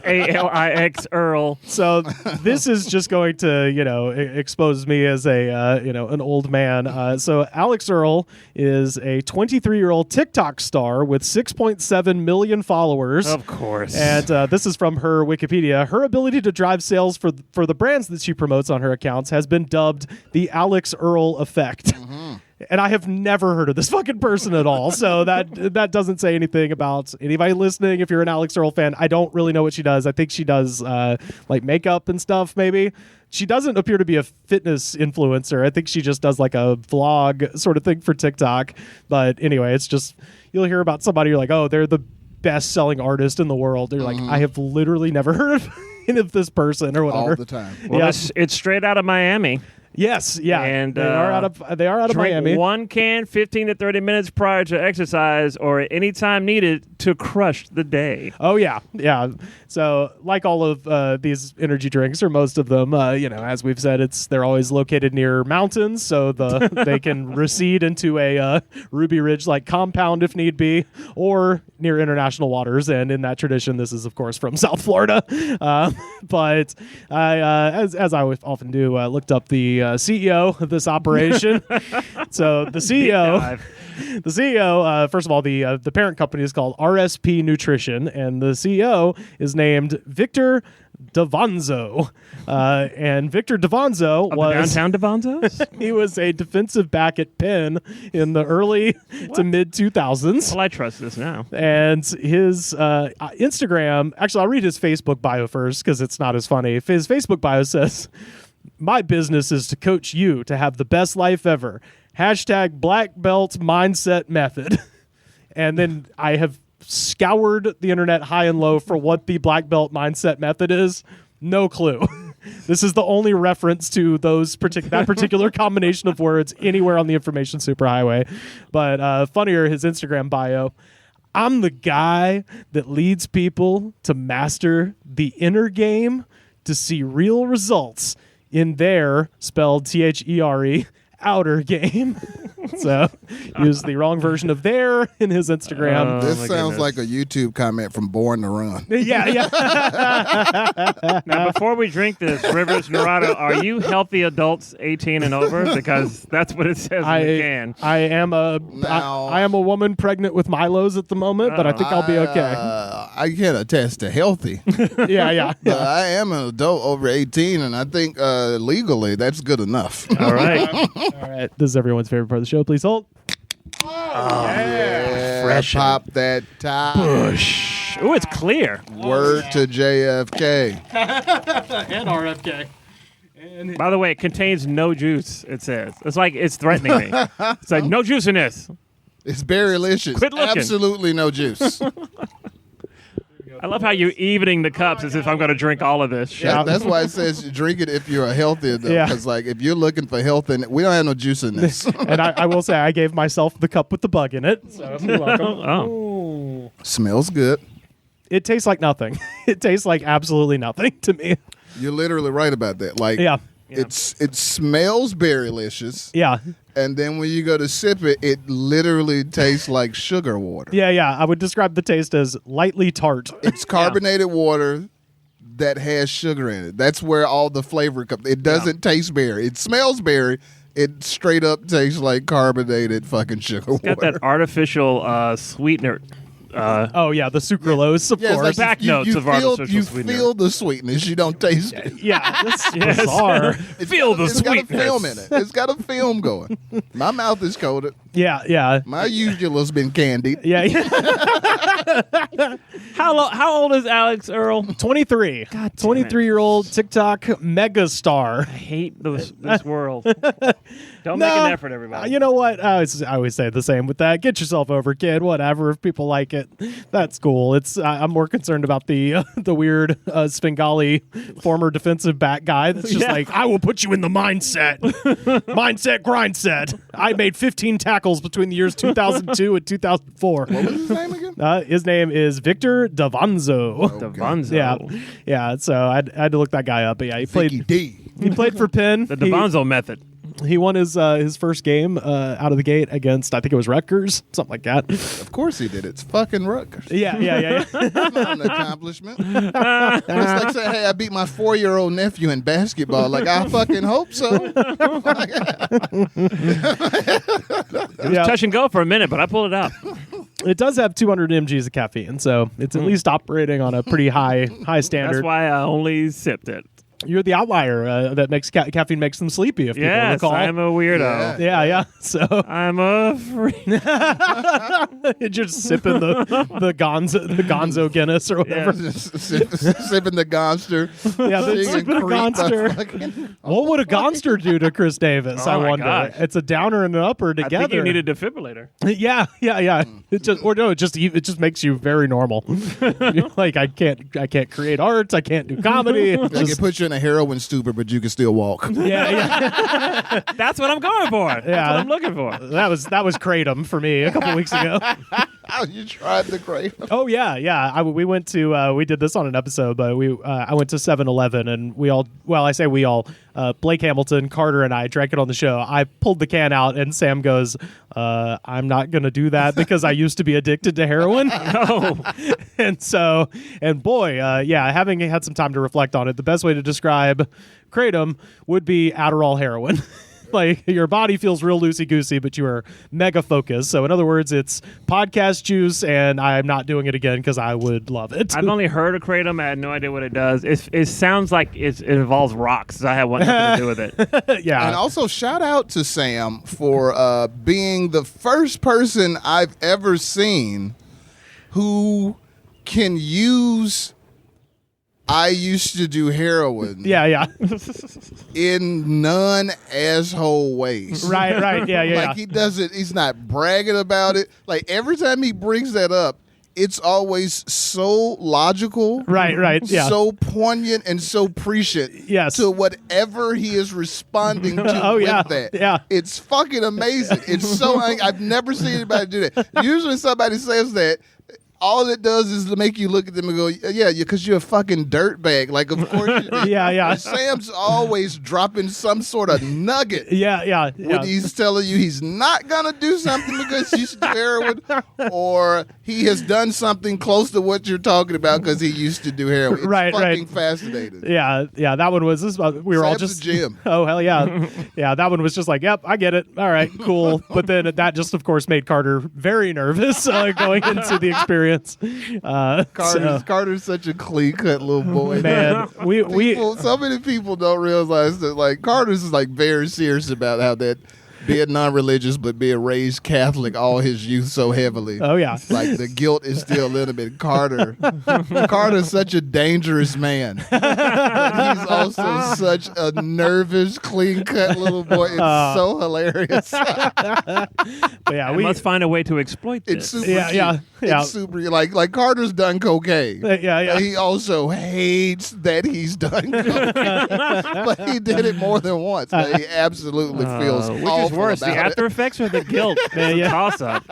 ALIX Earl. So this is just going to expose me as a an old man. So Alex Earl is a 23-year-old TikTok star with 6.7 million followers. Of course. And this is from her Wikipedia. Her ability to drive sales for the brands that she promotes on her accounts has been dubbed the Alex Earl effect. And I have never heard of this fucking person at all. So that doesn't say anything about anybody listening. If you're an Alex Earl fan, I don't really know what she does. I think she does like makeup and stuff, maybe. She doesn't appear to be a fitness influencer. I think she just does like a vlog sort of thing for TikTok. But anyway, it's just, you'll hear about somebody, you're like, oh, they're the best-selling artist in the world. They're like, I have literally never heard of any of this person or whatever. All the time. Well, it's straight out of Miami. Yes, yeah, and they are out of Miami. One can 15 to 30 minutes prior to exercise or at any time needed to crush the day. Oh yeah. So like all of these energy drinks, or most of them, as we've said, they're always located near mountains, so they can recede into a Ruby Ridge like compound if need be, or near international waters. And in that tradition, this is of course from South Florida. But I, as I often do, looked up the CEO of this operation. So the CEO, first of all, the parent company is called RSP Nutrition, and the CEO is named Victor Davanzo. And Victor Davanzo was downtown Davanzos? He was a defensive back at Penn in the early to mid 2000s. Well, I trust this now. And his Instagram, actually, I'll read his Facebook bio first because it's not as funny. His Facebook bio says, "My business is to coach you to have the best life ever. # black belt mindset method." And then I have scoured the internet high and low for what the black belt mindset method is. No clue. This is the only reference to that particular combination of words anywhere on the information superhighway. But funnier, his Instagram bio. "I'm the guy that leads people to master the inner game to see real results in their," spelled THERE, "outer game." So use the wrong version of "there" in his Instagram. This sounds like a YouTube comment from Born to Run. Yeah. Now, before we drink this, Rivers Narado, are you healthy adults 18 and over? Because that's what it says in the can. I am a woman pregnant with Milos at the moment, but I think I'll be okay. I can attest to healthy. Yeah. But I am an adult over 18, and I think legally that's good enough. All right. All right. This is everyone's favorite part of the show. Please hold. Yeah, Fresh. Pop that top. Bush. Oh, it's clear. Word to JFK. And RFK. By the way, it contains no juice, it says. It's like it's threatening me. It's like, no juice in this. It's berrylicious. Quit looking. Absolutely no juice. I love how you're evening the cups as if I'm going to drink all of this shit. That's why it says drink it if you're a healthy adult. Yeah. Because if you're looking for health, we don't have no juice in this. And I will say I gave myself the cup with the bug in it. So you're welcome. Oh. Smells good. It tastes like nothing. It tastes like absolutely nothing to me. You're literally right about that. It smells berrylicious. Yeah. And then when you go to sip it, it literally tastes like sugar water. Yeah. I would describe the taste as lightly tart. It's carbonated water that has sugar in it. That's where all the flavor comes. It doesn't taste berry. It smells berry. It straight up tastes like carbonated fucking sugar water. Got that artificial sweetener. The sucralose, of course. Back notes of artificial sweetener. You feel the sweetness. You don't taste it. Yeah, that's bizarre. Feel the sweetness. It's got a film in it. It's got a film going. My mouth is coated. Yeah. My uvula's been candied. Yeah. How old is Alex Earl? 23. God, 23-year-old TikTok megastar. I hate this world. Don't make an effort, everybody. You know what? I always say the same with that. Get yourself over, kid. Whatever. If people like it, that's cool. I'm more concerned about the weird Svengali former defensive back guy that's just like, I will put you in the mindset. Mindset, grind set. I made 15 tackles between the years 2002 and 2004. What was his name again? His name is Victor Davanzo. Davanzo. Yeah. So I had to look that guy up. But yeah, he played for Penn. The Davanzo method. He won his first game out of the gate against, I think it was Rutgers, something like that. Of course he did. It's fucking Rutgers. Yeah. That's not an accomplishment. It's like saying, hey, I beat my 4-year-old nephew in basketball. Like, I fucking hope so. It was touch and go for a minute, but I pulled it out. It does have 200 mgs of caffeine, so it's at least operating on a pretty high standard. That's why I only sipped it. You're the outlier that makes caffeine makes them sleepy. If people recall, I'm a weirdo. Yeah. So I'm a freak. You're just sipping the Gonzo Guinness or whatever. Yeah. Sipping the Gonster. Yeah, sipping a Gonster. What would a Gonster do to Chris Davis? I wonder. Gosh. It's a downer and an upper together. I think you need a defibrillator. Yeah. It just makes you very normal. Like I can't create art. I can't do comedy. They can put you in a heroin stupor, but you can still walk. Yeah. That's what I'm going for. That's what I'm looking for. That was Kratom for me a couple weeks ago. You tried the Kratom? Oh yeah. We went to we did this on an episode, but I went to 7-Eleven and we all. Well, I say we all. Blake Hamilton, Carter, and I drank it on the show. I pulled the can out, and Sam goes, "I'm not going to do that because I used to be addicted to heroin." And boy, having had some time to reflect on it, the best way to describe Kratom would be Adderall heroin. Like your body feels real loosey-goosey, but you are mega focused. So in other words, it's podcast juice, and I'm not doing it again because I would love it. I've only heard of Kratom. I had no idea what it does. It sounds like it involves rocks. So I have nothing to do with it. Yeah. And also shout out to Sam for being the first person I've ever seen who can use I used to do heroin. Yeah. In non-asshole ways. Right. Yeah. Like he doesn't, he's not bragging about it. Like every time he brings that up, it's always so logical. Right. Yeah. So poignant and so prescient. Yes. To whatever he is responding to with that. Yeah. It's fucking amazing. It's so, I've never seen anybody do that. Usually somebody says that, all it does is to make you look at them and go, yeah, because you're a fucking dirtbag. Like, of course. Yeah. Sam's always dropping some sort of nugget. Yeah. When he's telling you he's not going to do something because he's heroin, or he has done something close to what you're talking about because he used to do heroin. It's fucking fascinating. Yeah. That one was this. We were all just Jim. Oh hell yeah, yeah. That one was just like, yep, I get it. All right, cool. But then that just, of course, made Carter very nervous going into the experience. Carter's such a clean-cut little boy. Man, so many people don't realize that. Like Carter's is like very serious about how that being non-religious but being raised Catholic all his youth so heavily. Oh yeah, like the guilt is still in him. And Carter's such a dangerous man, but he's also such a nervous, clean-cut little boy. It's so hilarious. But yeah, we must find a way to exploit this. It's super. Yeah. It's super. Like Carter's done cocaine. Yeah. He also hates that he's done cocaine, but he did it more than once. He absolutely feels which awful is worse, the after effects or the guilt? Toss up.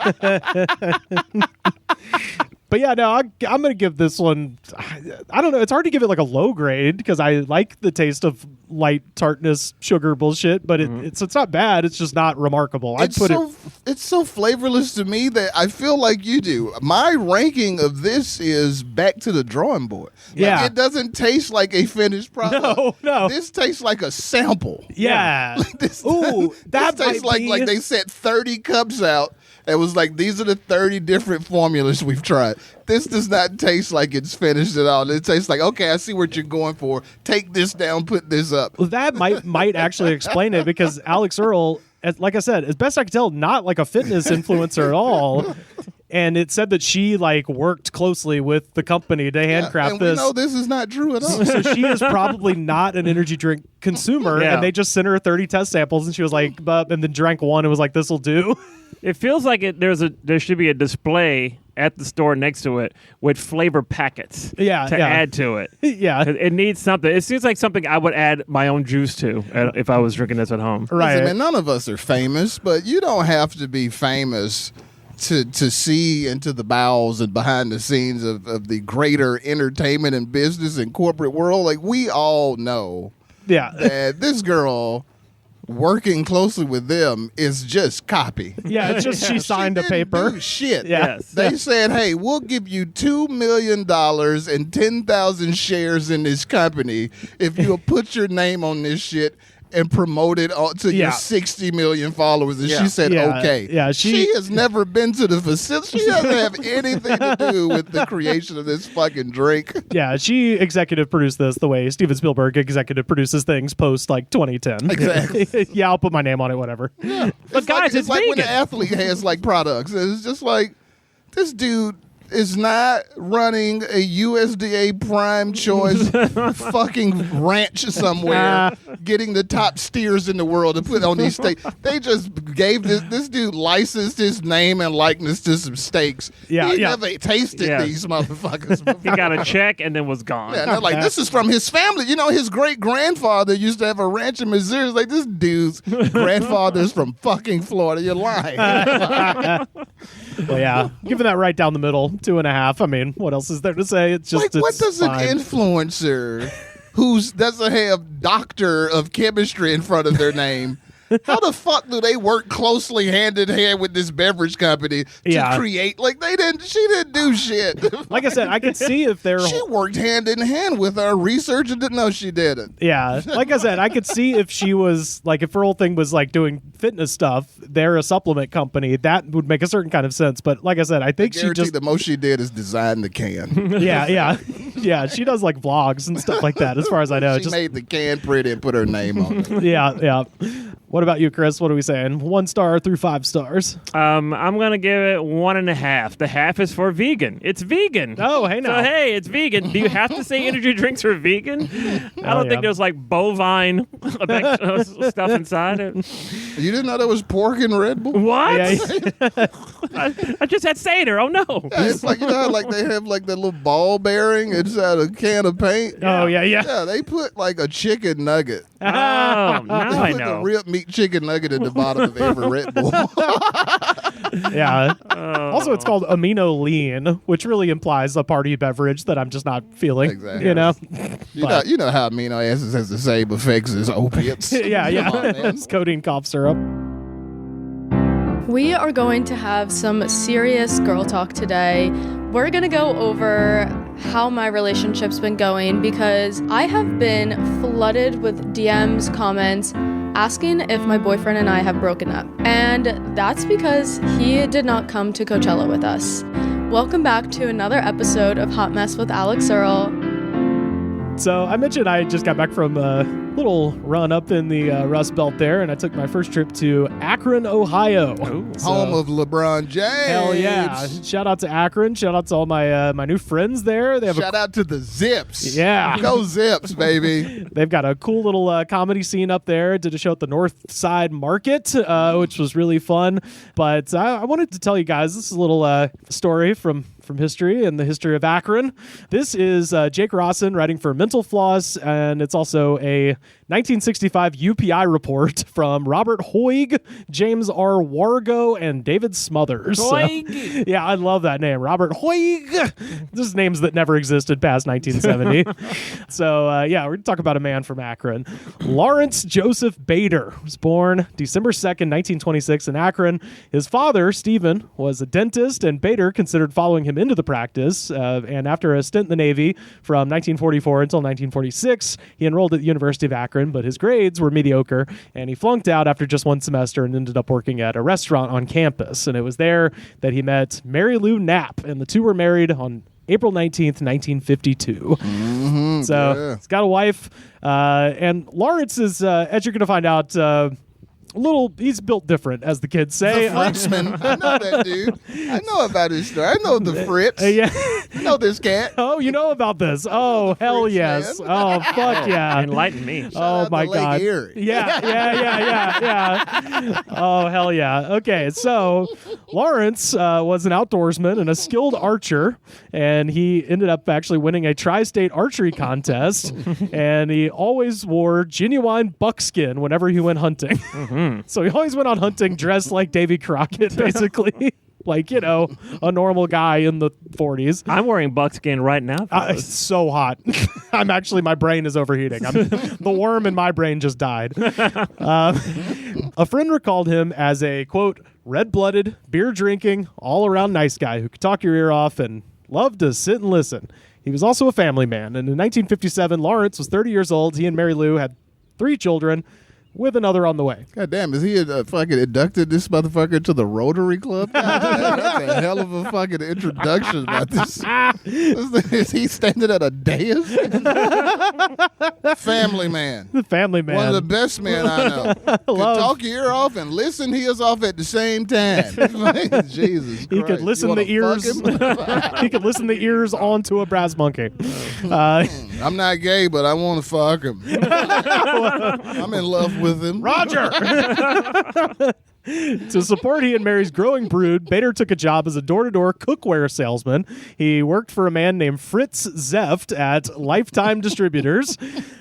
But yeah, no, I'm going to give this one, I don't know, it's hard to give it like a low grade because I like the taste of light tartness sugar bullshit, but it's not bad, it's just not remarkable. It's so flavorless to me that I feel like you do. My ranking of this is back to the drawing board. Like, it doesn't taste like a finished product. No. This tastes like a sample. Yeah. Like this tastes like they set 30 cups out. It was like, these are the 30 different formulas we've tried. This does not taste like it's finished at all. It tastes like, okay, I see what you're going for. Take this down, put this up. Well, that might actually explain it because Alex Earle, like I said, as best I can tell, not like a fitness influencer at all. And it said that she like worked closely with the company to handcraft and this. We know this is not true at all. So she is probably not an energy drink consumer, and they just sent her 30 test samples, and she was like, and then drank one and was like, "This will do." It feels like there should be a display at the store next to it with flavor packets add to it. Yeah. It needs something. It seems like something I would add my own juice to if I was drinking this at home. Right. Listen, man, none of us are famous, but you don't have to be famous to see into the bowels and behind the scenes of the greater entertainment and business and corporate world. Like, we all know that this girl working closely with them is just copy. Yeah, it's just she signed a paper. Do shit. Yes. They said, hey, we'll give you $2 million and 10,000 shares in this company if you'll put your name on this shit and promote it to your 60 million followers. And she said, okay. Yeah, she has never been to the facility. She doesn't have anything to do with the creation of this fucking drink. Yeah, she executive produced this the way Steven Spielberg executive produces things post like 2010. Exactly. Yeah, I'll put my name on it, whatever. Yeah. But guys, it's like vegan. when an athlete has like products. It's just like, this dude is not running a USDA prime choice fucking ranch somewhere, getting the top steers in the world to put on these steaks. They just gave this dude licensed his name and likeness to some steaks. He never tasted these motherfuckers before. He got a check and then was gone. Yeah, and they're like, this is from his family. You know, his great-grandfather used to have a ranch in Missouri. It's like, this dude's grandfather's from fucking Florida. You're lying. Well, yeah, giving that right down the middle, 2.5. I mean, what else is there to say? It's just like, what does fine. an influencer who doesn't have doctor of chemistry in front of their name, how the fuck do they work closely hand in hand with this beverage company to create? Like, she didn't do shit. Like I said, I could see if they're... She worked hand in hand with our research and didn't know she didn't. Yeah, like I said, I could see if she was, like, if her whole thing was, like, doing fitness stuff, they're a supplement company, that would make a certain kind of sense. But like I said, I think she just... the most she did is design the can. Yeah, she does, like, vlogs and stuff like that, as far as I know. She made the can pretty and put her name on it. Yeah. What about you, Chris? What are we saying? 1 star through 5 stars? I'm going to give it 1.5. The half is for vegan. It's vegan. Oh, hey, now. So, hey, it's vegan. Do you have to say energy drinks are vegan? I don't think there's, like, bovine stuff inside it. You didn't know there was pork in Red Bull? What? Yeah. I just had Seder. Oh, no. Yeah, it's like, you know how, like, they have, like, that little ball bearing inside a can of paint? Oh, yeah. Yeah, they put, like, a chicken nugget. Oh, now I They put know. the real meat chicken nugget at the bottom of every Red Bull. Yeah. Also, it's called amino lean, which really implies a party beverage that I'm just not feeling. Exactly. You know? You know how amino acids has the same effects as opiates. Yeah. Come on, man. It's codeine cough syrup. We are going to have some serious girl talk today. We're going to go over how my relationship's been going because I have been flooded with DMs, comments, asking if my boyfriend and I have broken up. And that's because he did not come to Coachella with us. Welcome back to another episode of Hot Mess with Alex Earl. So I mentioned I just got back from a little run up in the Rust Belt there, and I took my first trip to Akron, Ohio. Home of LeBron James. Hell yeah. Shout out to Akron. Shout out to all my my new friends there. They have Shout out to the Zips. Yeah. Go Zips, baby. They've got a cool little comedy scene up there. Did a show at the North Side Market, which was really fun. But I wanted to tell you guys, this is a little story from history and the history of Akron. This is Jake Rawson writing for Mental Floss, and it's also a 1965 UPI report from Robert Hoig, James R. Wargo, and David Smothers. Hoig. Yeah, I love that name. Robert Hoig. This is names that never existed past 1970. So, we're going to talk about a man from Akron. Lawrence Joseph Bader was born December 2nd, 1926 in Akron. His father, Stephen, was a dentist, and Bader considered following him into the practice. And after a stint in the Navy from 1944 until 1946, he enrolled at the University of Akron, but his grades were mediocre, and he flunked out after just 1 semester and ended up working at a restaurant on campus. And it was there that he met Mary Lou Knapp, and the two were married on April 19th, 1952. He's got a wife, and Lawrence is, as you're going to find out, he's built different, as the kids say. The Frenchman. I know that dude. I know about his story. I know the Fritz. Yeah. I know this cat. Oh, you know about this. Oh, hell Fritz, yes. man. Oh, fuck yeah. Enlighten me. Oh, my Lake God. Erie. Yeah. Oh, hell yeah. Okay, so Lawrence was an outdoorsman and a skilled archer, and he ended up actually winning a tri-state archery contest, and he always wore genuine buckskin whenever he went hunting. So he always went on hunting dressed like Davy Crockett, basically. Like, you know, a normal guy in the 40s. I'm wearing buckskin right now. It's so hot. My brain is overheating. The worm in my brain just died. A friend recalled him as a, quote, red-blooded, beer-drinking, all-around nice guy who could talk your ear off and loved to sit and listen. He was also a family man. And in 1957, Lawrence was 30 years old. He and Mary Lou had 3 children. with another on the way. God damn, is he fucking inducted this motherfucker to the Rotary Club? God damn, that's a hell of a fucking introduction about this. Is he standing at a dais? Family man. The family man. One of the best men I know. Could talk your ear off and listen his off at the same time. Jesus Christ. He could listen the ears. He could listen the ears onto a brass monkey. I'm not gay, but I want to fuck him. I'm in love with him. Roger! To support he and Mary's growing brood, Bader took a job as a door-to-door cookware salesman. He worked for a man named Fritz Zeft at Lifetime Distributors.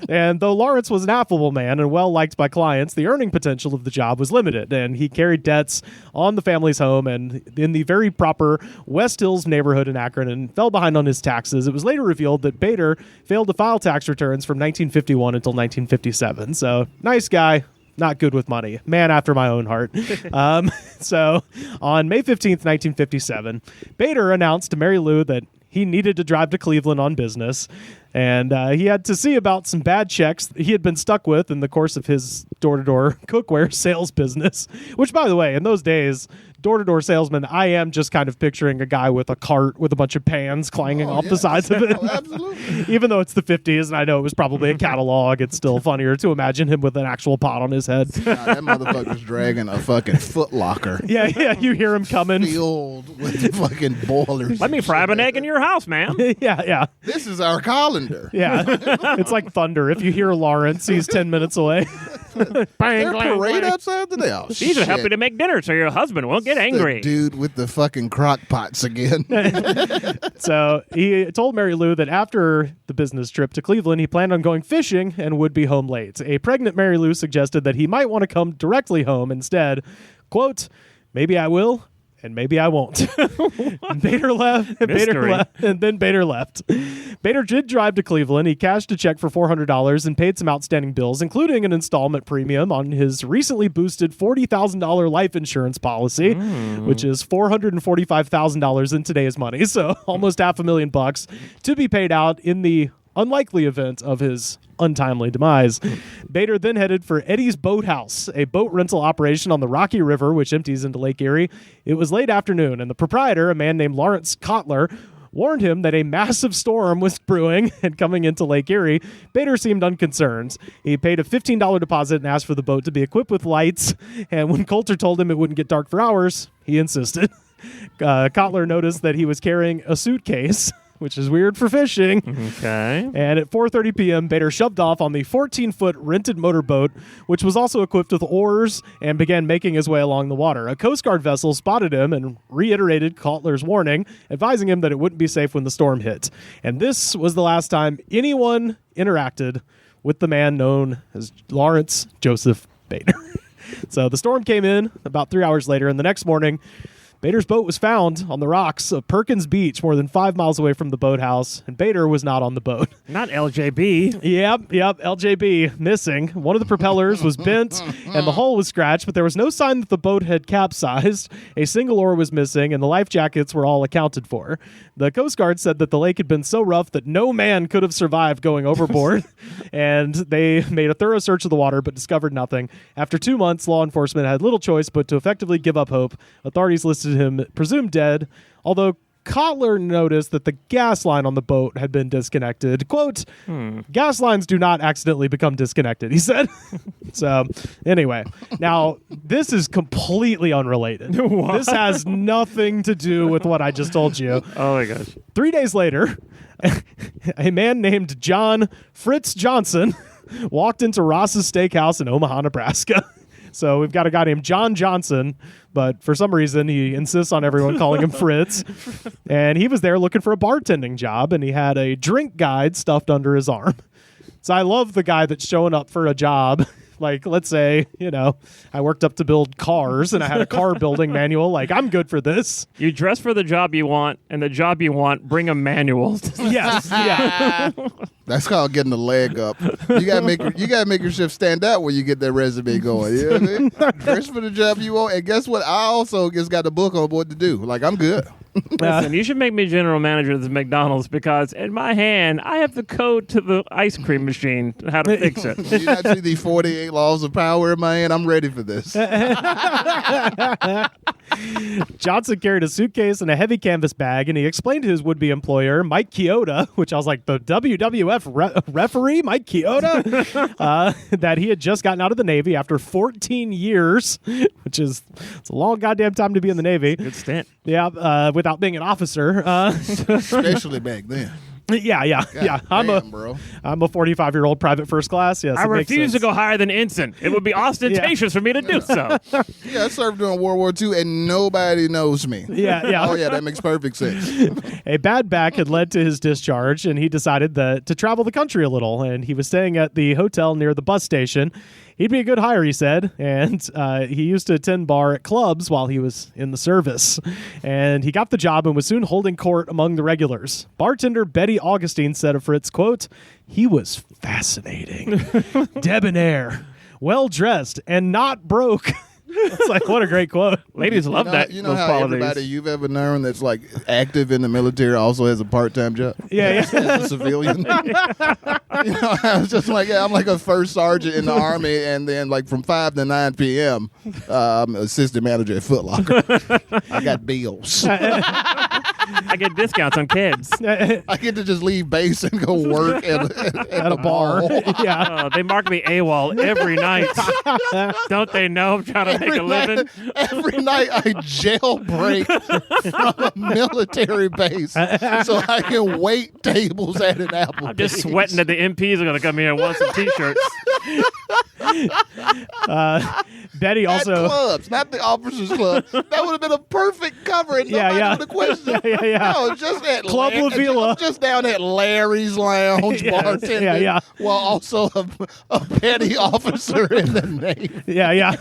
And though Lawrence was an affable man and well-liked by clients, the earning potential of the job was limited, and he carried debts on the family's home and in the very proper West Hills neighborhood in Akron and fell behind on his taxes. It was later revealed that Bader failed to file tax returns from 1951 until 1957. So, nice guy. Not good with money. Man after my own heart. So on May 15th, 1957, Bader announced to Mary Lou that he needed to drive to Cleveland on business. And he had to see about some bad checks he had been stuck with in the course of his door-to-door cookware sales business. Which, by the way, in those days, door-to-door salesman, I am just kind of picturing a guy with a cart with a bunch of pans clanging off the sides of it. Oh, absolutely. Even though it's the 50s, and I know it was probably a catalog, it's still funnier to imagine him with an actual pot on his head. That motherfucker's dragging a fucking Foot Locker. Yeah, you hear him coming. Filled with fucking boilers. Let me fry an egg in your house, man. Yeah. This is our colander. Yeah. It's like thunder. If you hear Lawrence, he's 10 minutes away. Bang, parade outside the house. These are happy to make dinner so your husband won't get angry. The dude with the fucking crock pots again. So he told Mary Lou that after the business trip to Cleveland, he planned on going fishing and would be home late. A pregnant Mary Lou suggested that he might want to come directly home instead. Quote, maybe I will, and maybe I won't. Bader left. And then Bader left. Bader did drive to Cleveland. He cashed a check for $400 and paid some outstanding bills, including an installment premium on his recently boosted $40,000 life insurance policy, which is $445,000 in today's money. So almost $500,000 to be paid out in the unlikely event of his untimely demise. Bader then headed for Eddie's Boathouse, a boat rental operation on the Rocky River, which empties into Lake Erie. It was late afternoon, and the proprietor, a man named Lawrence Kotler, warned him that a massive storm was brewing and coming into Lake Erie. Bader seemed unconcerned. He paid a $15 deposit and asked for the boat to be equipped with lights, and when Coulter told him it wouldn't get dark for hours, he insisted. Kotler noticed that he was carrying a suitcase, which is weird for fishing. Okay. And at 4:30 p.m., Bader shoved off on the 14-foot rented motorboat, which was also equipped with oars, and began making his way along the water. A Coast Guard vessel spotted him and reiterated Kotler's warning, advising him that it wouldn't be safe when the storm hit. And this was the last time anyone interacted with the man known as Lawrence Joseph Bader. So the storm came in about 3 hours later, and the next morning, Bader's boat was found on the rocks of Perkins Beach, more than 5 miles away from the boathouse, and Bader was not on the boat. Not LJB. Yep, LJB, missing. One of the propellers was bent, and the hull was scratched, but there was no sign that the boat had capsized. A single oar was missing, and the life jackets were all accounted for. The Coast Guard said that the lake had been so rough that no man could have survived going overboard, and they made a thorough search of the water, but discovered nothing. After 2 months, law enforcement had little choice but to effectively give up hope. Authorities listed him presumed dead, although Kotler noticed that the gas line on the boat had been disconnected. Quote, gas lines do not accidentally become disconnected, he said. So, anyway, now this is completely unrelated. This has nothing to do with what I just told you. Oh my gosh. 3 days later, a man named John Fritz Johnson walked into Ross's Steakhouse in Omaha, Nebraska. So we've got a guy named John Johnson, but for some reason he insists on everyone calling him Fritz. And he was there looking for a bartending job, and he had a drink guide stuffed under his arm. So I love the guy that's showing up for a job. Like, let's say, I worked up to build cars and I had a car building manual. Like, I'm good for this. You dress for the job you want, and the job you want, bring a manual. Yes, yeah. That's called getting the leg up. You gotta make your shift stand out when you get that resume going. You know what I mean? Dress for the job you want, and guess what? I also just got the book on what to do. Like, I'm good. Listen, you should make me general manager of the McDonald's because in my hand, I have the code to the ice cream machine, how to fix it. Do you not see the 48 laws of power in my hand? I'm ready for this. Johnson carried a suitcase and a heavy canvas bag, and he explained to his would-be employer, Mike Chioda, which I was like, the WWF referee, Mike Chioda, that he had just gotten out of the Navy after 14 years, which is it's a long goddamn time to be in the Navy. Good stint. Yeah, without being an officer. Especially back then. Yeah. I'm a 45-year-old private first class. Yes, I refuse to go higher than ensign. It would be ostentatious for me to do so. Yeah, I served during World War II, and nobody knows me. Yeah. Oh, yeah, that makes perfect sense. A bad back had led to his discharge, and he decided to travel the country a little, and he was staying at the hotel near the bus station. He'd be a good hire, he said, and he used to attend bar at clubs while he was in the service. And he got the job and was soon holding court among the regulars. Bartender Betty Augustine said of Fritz, quote, "He was fascinating, debonair, well-dressed, and not broke." It's like, what a great quote. Ladies love that. You know those how qualities. everybody you've ever known that's like active in the military also has a part-time job? Yeah. As a civilian. I was just like, I'm like a first sergeant in the Army, and then like from 5 to 9 p.m., I'm assistant manager at Foot Locker. I got bills. I get discounts on kids. I get to just leave base and go work at a bar. Yeah. Oh, they mark me AWOL every night. Don't they know I'm trying to make a living? Every night I jailbreak from a military base so I can wait tables at an Applebee's. I'm just sweating that the MPs are going to come here and want some T-shirts. Betty also... At clubs, not the officers' club. That would have been a perfect cover and nobody would have questioned. Yeah. No, just at Club La Vila. Just down at Larry's Lounge bartending. Yeah. While also a petty officer in the Navy. Yeah.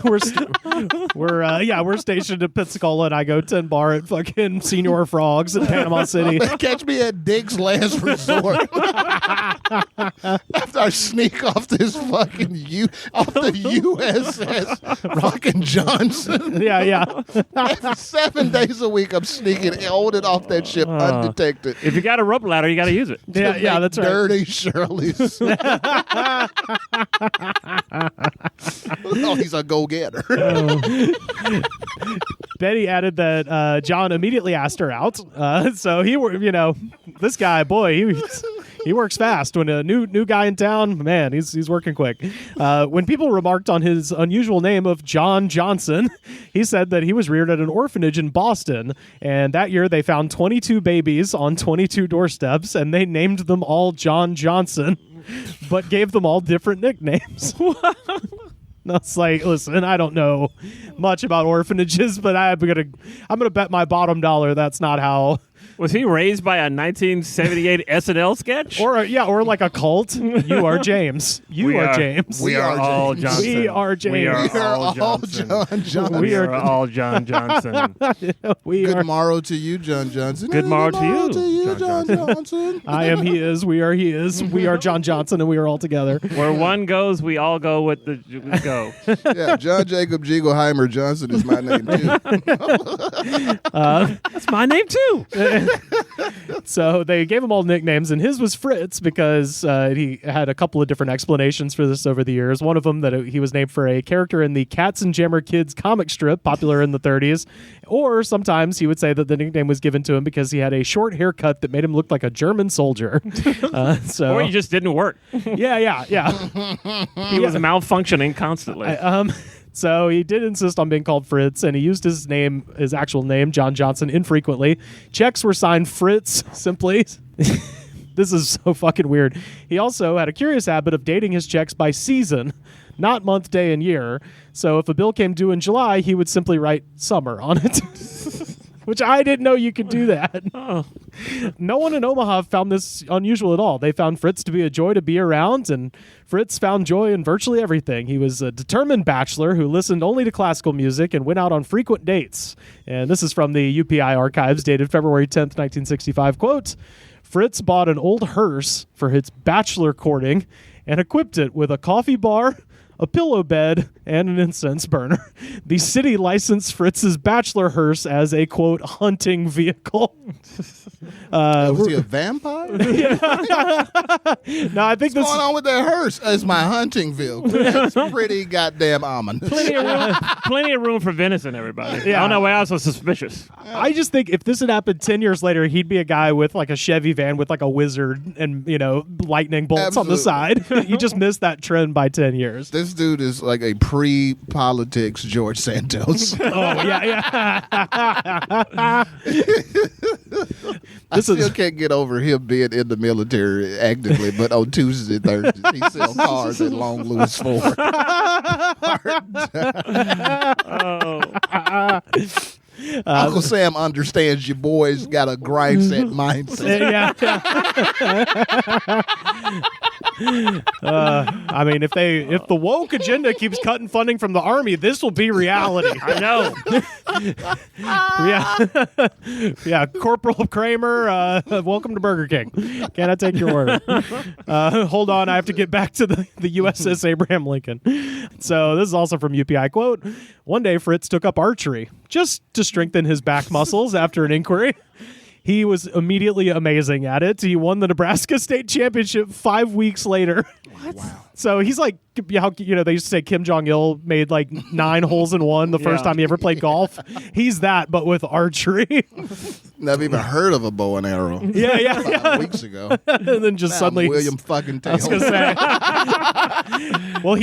We're stationed at Pensacola, and I go 10 bar at fucking Senor Frogs in Panama City. Catch me at Dick's Last Resort. After I sneak off this fucking off the USS fucking Johnson. Yeah. 7 days a week I'm sneaking holding off that ship undetected. If you got a rope ladder, you got to use it. Yeah, that's right. Dirty Shirley's. Oh, he's a go-getter. Betty added that John immediately asked her out. So this guy, boy, he works fast. When a new guy in town, man, he's working quick. When people remarked on his unusual name of John Johnson, he said that he was reared at an orphanage in Boston, and that year they found 22 babies on 22 doorsteps, and they named them all John Johnson, but gave them all different nicknames. That's like, listen, I don't know much about orphanages, but I'm gonna bet my bottom dollar that's not how. Was he raised by a 1978 SNL sketch? Or like a cult? You are James. You are James. We are all Johnson. We are James. We are all Johnson. John Johnson. We are all John Johnson. Good morrow to you, John Johnson. Good morrow to you, John Johnson. I am he is. We are he is. We are John Johnson, and we are all together. Where one goes, we all go with the go. Yeah, John Jacob Jingleheimer Johnson is my name too. That's my name too. So they gave him all nicknames, and his was Fritz because he had a couple of different explanations for this over the years. One of them that he was named for a character in the Cats and Jammer Kids comic strip, popular in the 30s. Or sometimes he would say that the nickname was given to him because he had a short haircut that made him look like a German soldier. Or he just didn't work. Yeah. He was malfunctioning constantly. So he did insist on being called Fritz, and he used his actual name, John Johnson, infrequently. Checks were signed Fritz, simply. This is so fucking weird. He also had a curious habit of dating his checks by season, not month, day, and year. So if a bill came due in July, he would simply write summer on it. Which I didn't know you could do that. Oh. No one in Omaha found this unusual at all. They found Fritz to be a joy to be around, and Fritz found joy in virtually everything. He was a determined bachelor who listened only to classical music and went out on frequent dates. And this is from the UPI archives dated February 10th, 1965. Quote, Fritz bought an old hearse for his bachelor courting and equipped it with a coffee bar, a pillow bed, and an incense burner. The city licensed Fritz's bachelor hearse as a, quote, hunting vehicle. Was he a vampire? No, I think What's going on with that hearse? It's my hunting vehicle. That's pretty goddamn ominous. Plenty of room for venison, everybody. Yeah. I don't know why I was so suspicious. I just think if this had happened 10 years later, he'd be a guy with like a Chevy van with like a wizard and, lightning bolts on the side. You just missed that trend by 10 years. This dude is like a pre-politics George Santos. I still can't get over him being in the military actively, but on Tuesdays and Thursdays, he sells cars at Long Louis Ford. Uncle Sam understands your boys got a grindset mindset. I mean, if the woke agenda keeps cutting funding from the Army, this will be reality. I know. Yeah. Corporal Kramer, welcome to Burger King. Can I take your word? Hold on, I have to get back to the USS Abraham Lincoln. So this is also from UPI, quote, one day Fritz took up archery just to strengthen his back muscles after an inquiry. He was immediately amazing at it. He won the Nebraska State Championship 5 weeks later. What? Wow. So he's like, how they used to say Kim Jong-il made like 9 holes in one the first time he ever played golf. He's that, but with archery. Never even heard of a bow and arrow. 5 weeks ago. And then just suddenly William fucking Taylor. I was gonna say. Well,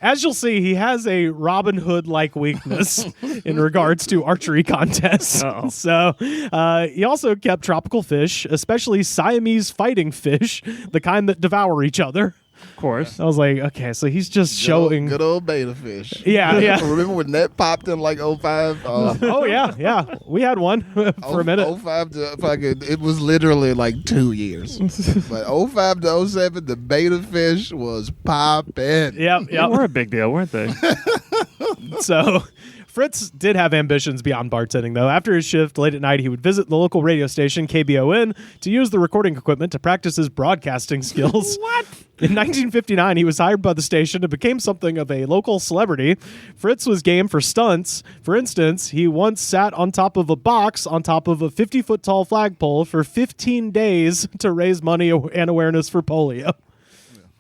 as you'll see, he has a Robin Hood-like weakness in regards to archery contests. Uh-oh. So he also kept tropical fish, especially Siamese fighting fish, the kind that devour each other. Of course. I was like, okay, so he's just showing. Good old beta fish. Yeah. Remember when that popped in like 05? Oh, yeah. We had one for a minute. 05 to fucking, it was literally like 2 years. But 05 to 07, the beta fish was popping. Yep. They were a big deal, weren't they? So Fritz did have ambitions beyond bartending, though. After his shift late at night, he would visit the local radio station, KBON, to use the recording equipment to practice his broadcasting skills. What? In 1959, he was hired by the station and became something of a local celebrity. Fritz was game for stunts. For instance, he once sat on top of a box on top of a 50-foot-tall flagpole for 15 days to raise money and awareness for polio.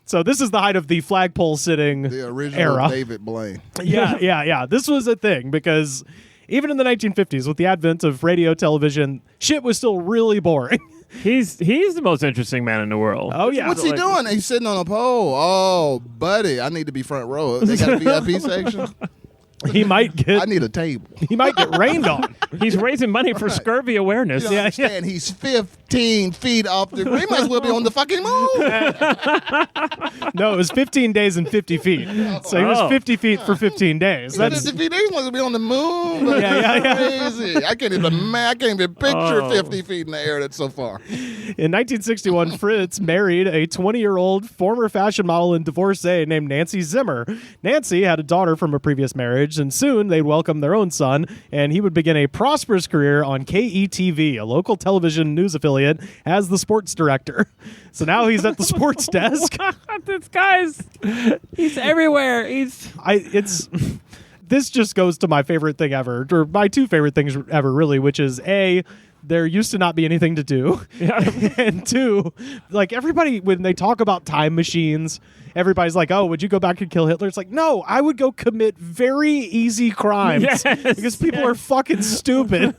So this is the height of the flagpole sitting The original era. David Blaine. Yeah. This was a thing because even in the 1950s, with the advent of radio, television, shit was still really boring. He's the most interesting man in the world. Oh, yeah. What's he doing? He's sitting on a pole. Oh, buddy, I need to be front row. They got a VIP section? He might I get need a table. rained on. He's raising money for scurvy awareness. You understand? He's 15 feet off the ground. He might as well be on the fucking moon. No, it was 15 days and 50 feet. So he was 50 feet for 15 days. That's 50 feet. He must be on the moon. Yeah. Crazy. I can't even picture 50 feet in the air. That's so far. In 1961, Fritz married a 20-year-old former fashion model and divorcee named Nancy Zimmer. Nancy had a daughter from a previous marriage, and soon they'd welcome their own son, and he would begin a prosperous career on KETV, a local television news affiliate, as the sports director. So now he's at the sports desk. This he's everywhere. This just goes to my favorite thing ever, or my two favorite things ever, really, which is A, there used to not be anything to do. And 2, like everybody, when they talk about time machines, everybody's like, oh, would you go back and kill Hitler? It's like, no, I would go commit very easy crimes because people are fucking stupid.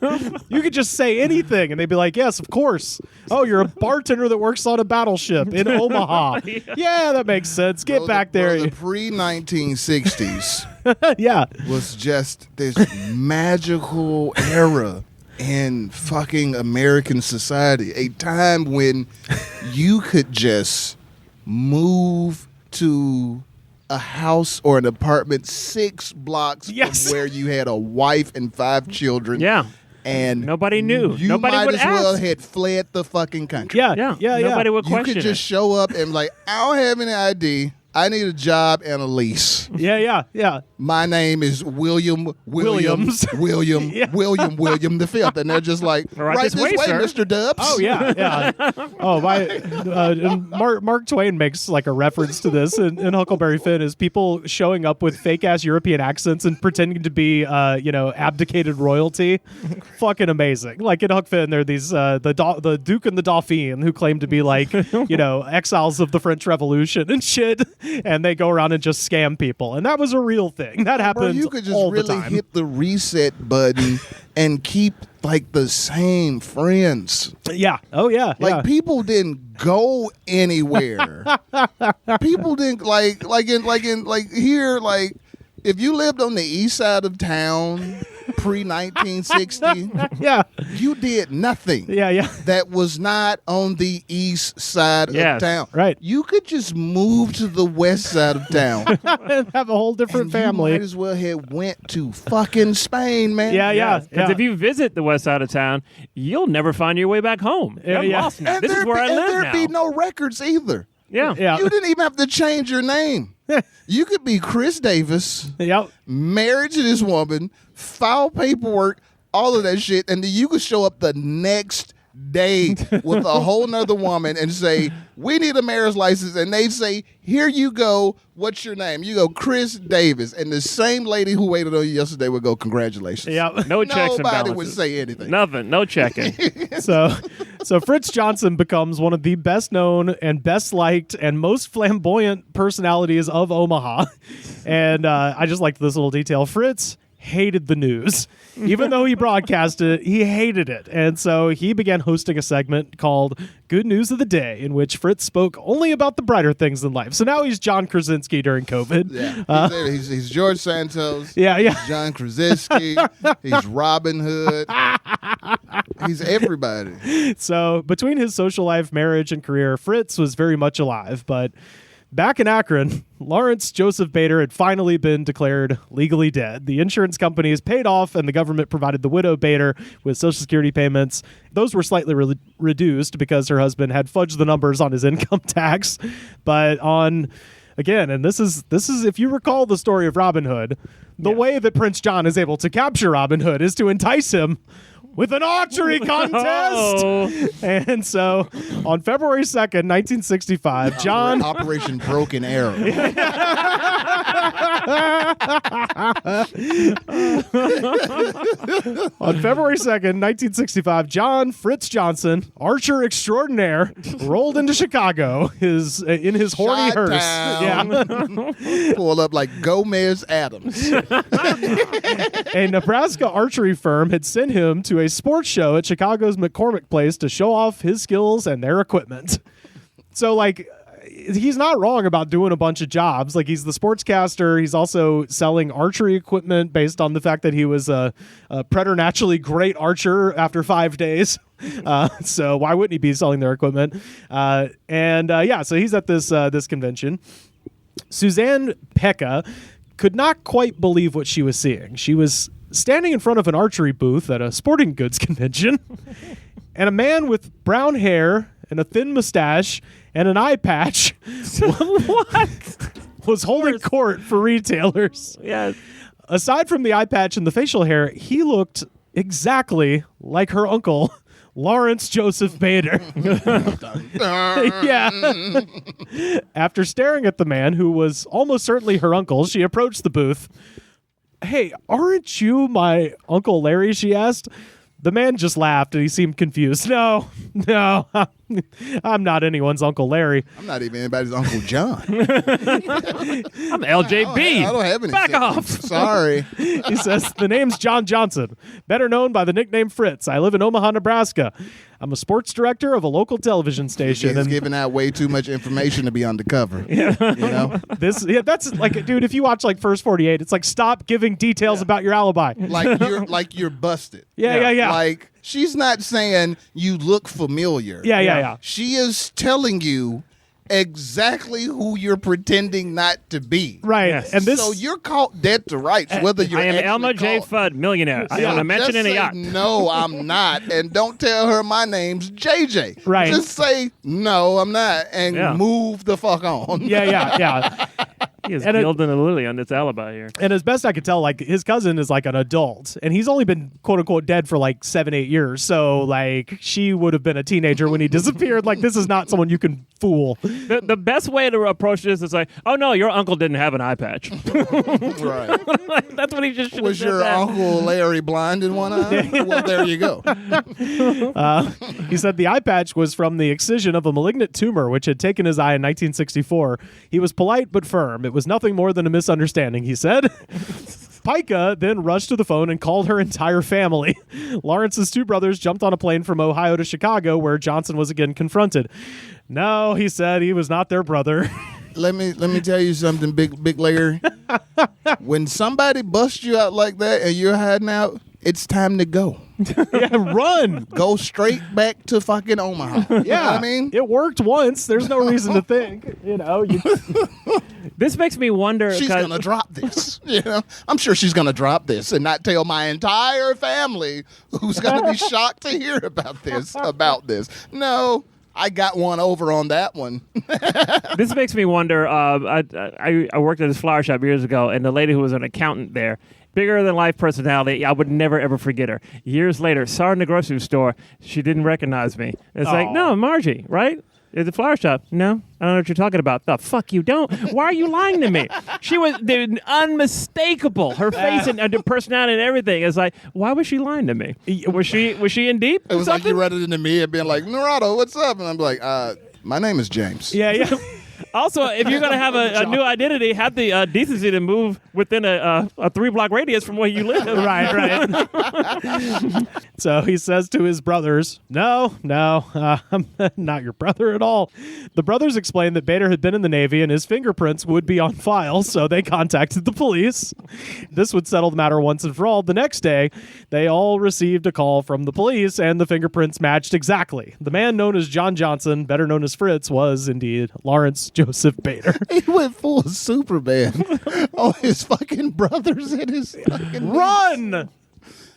You could just say anything and they'd be like, yes, of course. Oh, you're a bartender that works on a battleship in Omaha. Yeah, that makes sense. Get back there. The pre-1960s was just this magical era in fucking American society, a time when you could just move to a house or an apartment 6 blocks from where you had a wife and 5 children. Yeah. And nobody knew. You Nobody might would as well ask. had fled the fucking country. Yeah. Nobody would You question could just it. show up and like, I don't have any ID. I need a job and a lease. Yeah. My name is Williams. William the Fifth, and they're just like, right this way, sir. Mr. Dubs. Oh yeah. Oh my. And Mark Twain makes like a reference to this in Huckleberry Finn is people showing up with fake ass European accents and pretending to be abdicated royalty. Fucking amazing. Like in Huck Finn, there are these the Duke and the Dauphine who claim to be like exiles of the French Revolution and shit. And they go around and just scam people, and that was a real thing that happened. You could just all the really time. hit the reset button and keep like the same friends. Yeah. Oh yeah. Like people didn't go anywhere. People didn't like here. Like if you lived on the east side of town pre-1960, yeah, you did nothing. Yeah. That was not on the east side of town. Right. You could just move to the west side of town and have a whole different and family. You might as well have went to fucking Spain, man. Yeah. Because if you visit the west side of town, you'll never find your way back home. I'm lost now. And This is where I live now. there'd be no records either. Yeah. You didn't even have to change your name. You could be Chris Davis, married to this woman, file paperwork, all of that shit, and then you could show up the next day with a whole nother woman and say, we need a marriage license, and they say, here you go, what's your name? You go, Chris Davis, and the same lady who waited on you yesterday would go, congratulations. Yeah. No checks and balances. Nobody would say anything. Nothing. No checking. So Fritz Johnson becomes one of the best known and best liked and most flamboyant personalities of Omaha. And I just liked this little detail. Fritz hated the news. Even though he broadcast it, he hated it. And so he began hosting a segment called Good News of the Day, in which Fritz spoke only about the brighter things in life. So now he's John Krasinski during COVID. Yeah. He's George Santos. Yeah. He's John Krasinski. He's Robin Hood. He's everybody. So between his social life, marriage, and career, Fritz was very much alive. But back in Akron, Lawrence Joseph Bader had finally been declared legally dead. The insurance company is paid off, and the government provided the widow Bader with Social Security payments. Those were slightly reduced because her husband had fudged the numbers on his income tax. But again, and this is if you recall the story of Robin Hood, the way that Prince John is able to capture Robin Hood is to entice him with an archery contest. And so on February 2nd, 1965, John... Operation Broken Arrow. On February 2nd, 1965, John Fritz Johnson, archer extraordinaire, rolled into Chicago in his horny hearse. Yeah. Pulled up like Gomez Adams. A Nebraska archery firm had sent him to a sports show at Chicago's McCormick Place to show off his skills and their equipment. So, like, he's not wrong about doing a bunch of jobs. Like, he's the sportscaster. He's also selling archery equipment based on the fact that he was a preternaturally great archer after 5 days. So why wouldn't he be selling their equipment? So he's at this convention. Suzanne Pekka could not quite believe what she was seeing. She was standing in front of an archery booth at a sporting goods convention, and a man with brown hair and a thin mustache and an eye patch was holding court for retailers. Yeah. Aside from the eye patch and the facial hair, he looked exactly like her uncle, Lawrence Joseph Bader. Yeah. After staring at the man, who was almost certainly her uncle, she approached the booth. "Hey, aren't you my Uncle Larry?" she asked. The man just laughed and he seemed confused. No, I'm not anyone's Uncle Larry. I'm not even anybody's Uncle John. I'm LJB. I don't have any. Back off. Sorry. He says, "The name's John Johnson, better known by the nickname Fritz. I live in Omaha, Nebraska. I'm a sports director of a local television station." He's giving out way too much information to be undercover. Yeah. You know? That's like, dude, if you watch like First 48, it's like, stop giving details about your alibi. Like you're busted. Yeah. Like, she's not saying you look familiar. Yeah. She is telling you exactly who you're pretending not to be. Right. Yes. And this So you're caught dead to rights, whether you're I am actually Elma J. caught. Fudd, millionaire. I own a mansion Just and a say, yacht. no, I'm not. And don't tell her my name's JJ. Right. Just say, no, I'm not. And Yeah. move the fuck on. yeah. He is And it- gilding a lily on this alibi here. And as best I could tell, like his cousin is like an adult, and he's only been quote unquote dead for like 7-8 years. So like she would have been a teenager when he disappeared. Like this is not someone you can fool. The best way to approach this is like, oh no, your uncle didn't have an eye patch. Right. That's what he just should have Was said your that. Uncle Larry blind in one eye? Well, there you go. He said the eye patch was from the excision of a malignant tumor which had taken his eye in 1964. He was polite but firm. It was nothing more than a misunderstanding, he said. Pica then rushed to the phone and called her entire family. Lawrence's two brothers jumped on a plane from Ohio to Chicago, where Johnson was again confronted. No, he said, he was not their brother. Let me tell you something, big Larry. When somebody busts you out like that and you're hiding out, it's time to go. Yeah, run. Go straight back to fucking Omaha. You know Yeah, what I mean? it worked once. There's no reason to think. This makes me wonder. She's 'cause- gonna drop this. You know, I'm sure she's gonna drop this and not tell my entire family, who's gonna be shocked to hear about this. No, I got one over on that one. This makes me wonder. I worked at this flower shop years ago, and the lady who was an accountant there, bigger than life personality. I would never ever forget her. Years later, saw her in the grocery store. She didn't recognize me. It's like, no, Margie, right? At the flower shop. No, I don't know what you're talking about. The fuck you don't. Why are you lying to me? She was unmistakable. Her face and her personality and everything. It's like, why was she lying to me? Was she in deep? It was like you read it into me and being like, Narado, what's up? And I'm like, my name is James. Yeah. Also, if you're going to have a new identity, have the decency to move within a 3-block radius from where you live. Right. So he says to his brothers, no, I'm not your brother at all. The brothers explained that Bader had been in the Navy and his fingerprints would be on file, so they contacted the police. This would settle the matter once and for all. The next day, they all received a call from the police, and the fingerprints matched exactly. The man known as John Johnson, better known as Fritz, was indeed Lawrence Joseph Bader. He went full Superman. All his fucking brothers and his fucking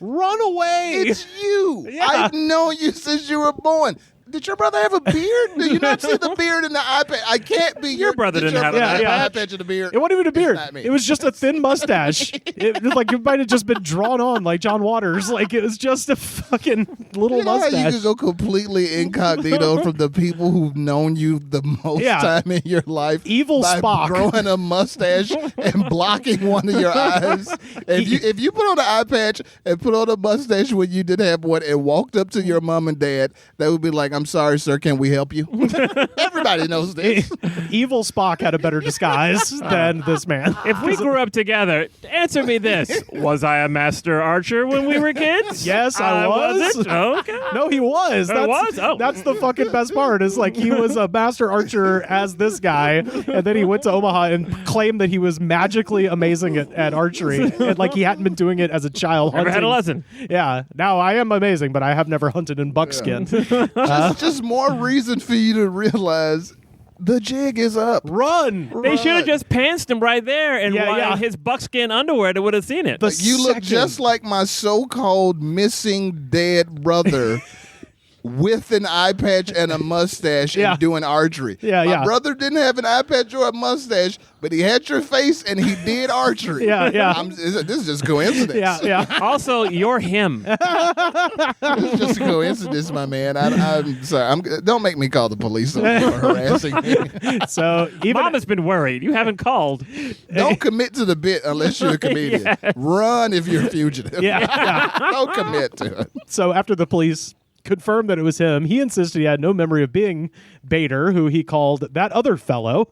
Run away! It's you. Yeah. I've known you since you were born. Did your brother have a beard? Do you not see the beard in the eye patch? I can't be Your brother did didn't your have an brother eye eye patch and a beard. It wasn't even a beard. It's not me. It was just a thin mustache. It might have just been drawn on like John Waters. Like it was just a fucking little You know how you mustache. could go completely incognito from the people who've known you the most time in your life? Evil by Spock. growing a mustache and blocking one of your eyes. If you put on an eye patch and put on a mustache when you didn't have one and walked up to your mom and dad, they would be like, "I'm sorry, sir, can we help you?" Everybody knows this. Evil Spock had a better disguise than this man. If we grew up together, answer me this. Was I a master archer when we were kids? Yes, I was. Was it? Okay. No, he was. Oh, was? Oh. That's the fucking best part. Is like he was a master archer as this guy, and then he went to Omaha and claimed that he was magically amazing at archery, and like he hadn't been doing it as a child. Never had a lesson. Yeah. Now I am amazing, but I have never hunted in buckskin. Just more reason for you to realize the jig is up. Run. They should have just pantsed him right there and Yeah. his buckskin underwear. They would have seen it. You look just like my so-called missing dead brother with an eye patch and a mustache and doing archery. My brother didn't have an eye patch or a mustache, but he had your face and he did archery. This is just coincidence. Also, you're him. It's just a coincidence, my man. I'm sorry. Don't make me call the police for harassing me. So even Mom has been worried. You haven't called. Don't commit to the bit unless you're a comedian. Run if you're a fugitive. Don't commit to it. So after the police confirmed that it was him, he insisted he had no memory of being Bader, who he called that other fellow,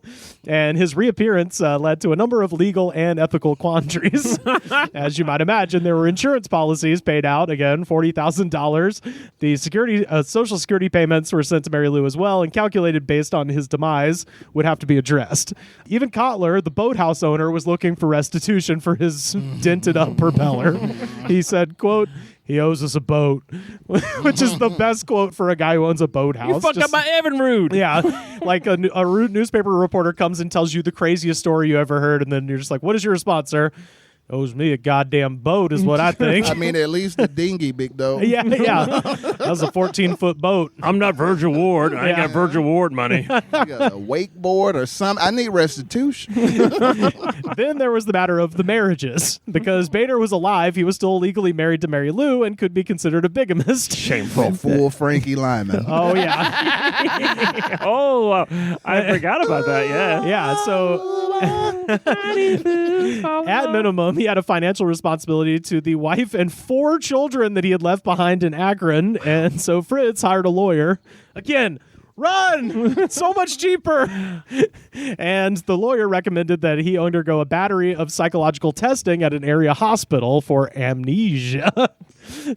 and his reappearance led to a number of legal and ethical quandaries. As you might imagine, there were insurance policies paid out, again, $40,000. The Social Security payments were sent to Mary Lou as well, and calculated based on his demise would have to be addressed. Even Kotler, the boathouse owner, was looking for restitution for his dented up propeller. He said, quote, He owes us a boat, which is the best quote for a guy who owns a boathouse. You fucked up my Evinrude. Yeah, like a newspaper reporter comes and tells you the craziest story you ever heard, and then you're just like, what is your response, sir? Owes me a goddamn boat is what I think. I mean, at least the dinghy, big dog. Yeah. That was a 14-foot boat. I'm not Virgil Ward. I ain't got Virgil Ward money. You got a wakeboard or something. I need restitution. Then there was the matter of the marriages. Because Bader was alive, he was still legally married to Mary Lou and could be considered a bigamist. Shameful. Full Frankie Lyman. Oh, yeah. I forgot about that, yeah. Yeah, so at minimum, he had a financial responsibility to the wife and 4 children that he had left behind in Akron. And so Fritz hired a lawyer. Again, run! So much cheaper. And the lawyer recommended that he undergo a battery of psychological testing at an area hospital for amnesia.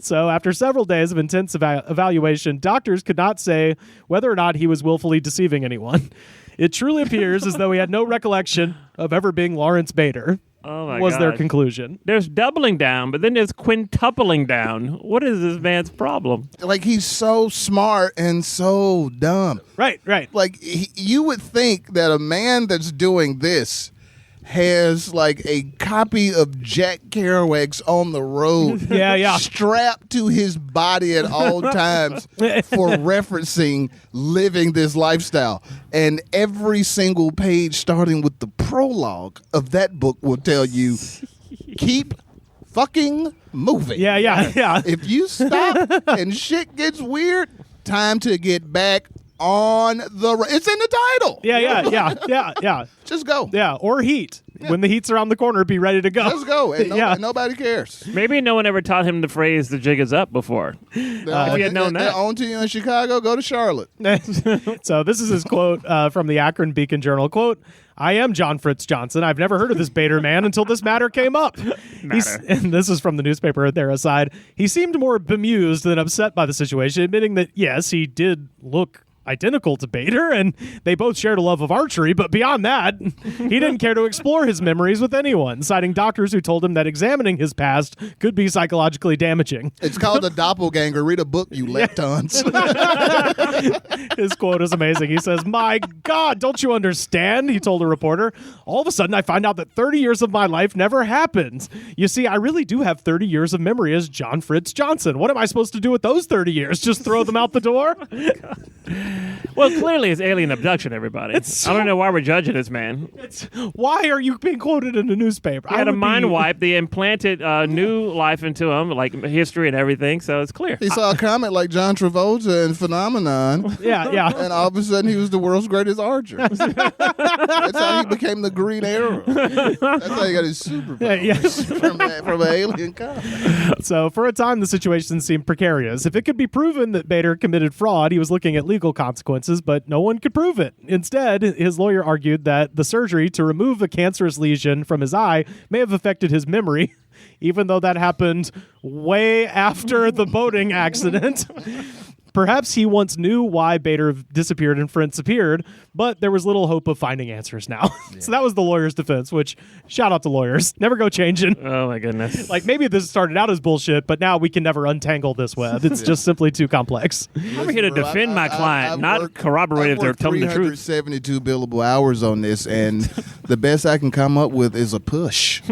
So after several days of intense evaluation, doctors could not say whether or not he was willfully deceiving anyone. It truly appears as though he had no recollection of ever being Lawrence Bader. Oh my was their gosh. conclusion. There's doubling down, but then there's quintupling down. What is this man's problem? Like, he's so smart and so dumb. Right. Like, you would think that a man that's doing this has like a copy of Jack Kerouac's On the Road strapped to his body at all times for referencing living this lifestyle. And every single page starting with the prologue of that book will tell you, keep fucking moving. Yeah. If you stop and shit gets weird, time to get back on the it's in the title. Yeah. Just go. Yeah, or heat. Yeah. When the heat's around the corner, be ready to go. Let's go. And nobody cares. Maybe no one ever taught him the phrase "the jig is up" before. If he had known that. They're on to you in Chicago. Go to Charlotte. So this is his quote from the Akron Beacon Journal. Quote, I am John Fritz Johnson. I've never heard of this Bader man until this matter came up. And this is from the newspaper there aside. He seemed more bemused than upset by the situation, admitting that, yes, he did look identical to Bader, and they both shared a love of archery, but beyond that, he didn't care to explore his memories with anyone, citing doctors who told him that examining his past could be psychologically damaging. It's called The Doppelganger. Read a book, you leptons. His quote is amazing. He says, my God, don't you understand? He told a reporter. All of a sudden, I find out that 30 years of my life never happened. You see, I really do have 30 years of memory as John Fritz Johnson. What am I supposed to do with those 30 years? Just throw them out the door? Well, clearly it's alien abduction, everybody. I don't know why we're judging this man. Why are you being quoted in the newspaper? He had a mind wipe. They implanted new life into him, like history and everything, so it's clear. He saw a comment like John Travolta in Phenomenon. Yeah. And all of a sudden he was the world's greatest archer. That's how he became the Green Arrow. That's how he got his superpowers from an alien comic. So for a time, the situation seemed precarious. If it could be proven that Bader committed fraud, he was looking at legal consequences, but no one could prove it. Instead, his lawyer argued that the surgery to remove a cancerous lesion from his eye may have affected his memory, even though that happened way after the boating accident. Perhaps he once knew why Bader disappeared and Fritz appeared, but there was little hope of finding answers now. Yeah. So that was the lawyer's defense, which, shout out to lawyers. Never go changing. Oh, my goodness. Like, maybe this started out as bullshit, but now we can never untangle this web. It's just simply too complex. I'm here to defend my client, not corroborate if they're telling the truth. 372 billable hours on this, and the best I can come up with is a push.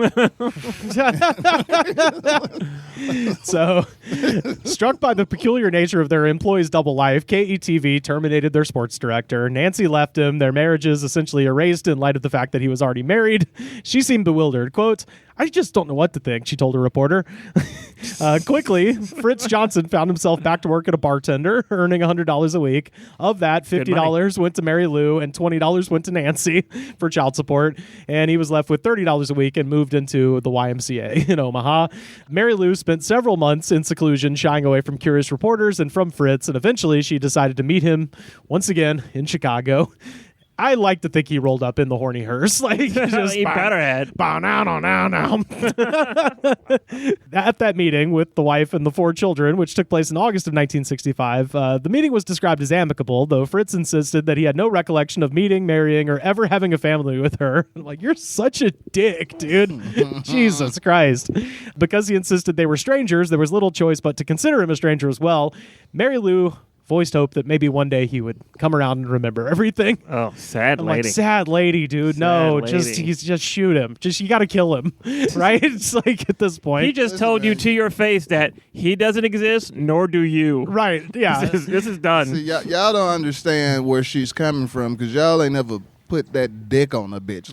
So, struck by the peculiar nature of their employees' double life, KETV terminated their sports director. Nancy left him. Their marriages essentially erased in light of the fact that he was already married. She seemed bewildered. Quote, I just don't know what to think, she told a reporter. Quickly, Fritz Johnson found himself back to work at a bartender, earning $100 a week. Of that, $50 went to Mary Lou and $20 went to Nancy for child support. And he was left with $30 a week and moved into the YMCA in Omaha. Mary Lou spent several months in seclusion, shying away from curious reporters and from Fritz. And eventually, she decided to meet him once again in Chicago. I like to think he rolled up in the horny hearse. Like, just he better had. Now. At that meeting with the wife and the 4 children, which took place in August of 1965, the meeting was described as amicable, though Fritz insisted that he had no recollection of meeting, marrying, or ever having a family with her. Like, you're such a dick, dude. Jesus Christ. Because he insisted they were strangers, there was little choice but to consider him a stranger as well. Mary Lou voiced hope that maybe one day he would come around and remember everything. Oh, sad I'm lady. like, sad lady, dude. Sad no, lady. just shoot him. You got to kill him, right? It's like at this point. He just told you to your face that he doesn't exist, nor do you. Right, yeah. This is done. See, y'all don't understand where she's coming from because y'all ain't never put that dick on a bitch.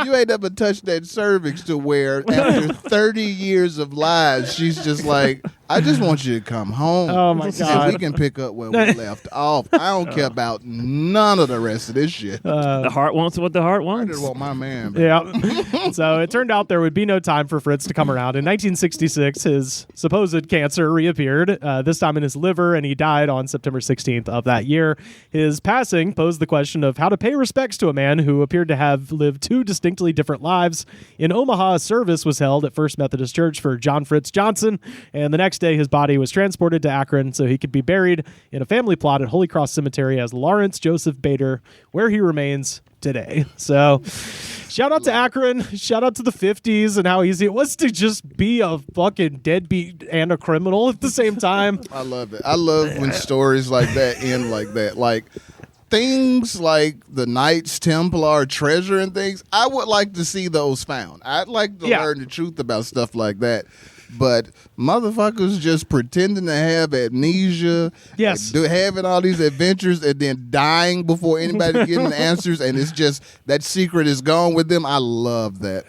You ain't never touched that cervix to where after 30 years of lies, she's just like, I just want you to come home. Oh, my God. And we can pick up where we left off. I don't care about none of the rest of this shit. The heart wants what the heart I wants. just want my man. Yeah. So it turned out there would be no time for Fritz to come around. In 1966, his supposed cancer reappeared, this time in his liver, and he died on September 16th of that year. His passing posed the question of how to pay respects to a man who appeared to have lived 2 distinctly different lives. In Omaha, a service was held at First Methodist Church for John Fritz Johnson, and the next day his body was transported to Akron so he could be buried in a family plot at Holy Cross Cemetery as Lawrence Joseph Bader, where he remains today. So shout out to Akron, shout out to the 50s and how easy it was to just be a fucking deadbeat and a criminal at the same time. I love it. I love when stories like that end like that. Like things like the Knights Templar treasure and things, I would like to see those found. I'd like to learn the truth about stuff like that. But motherfuckers just pretending to have amnesia, yes, having all these adventures and then dying before anybody getting answers, and it's just that secret is gone with them. I love that.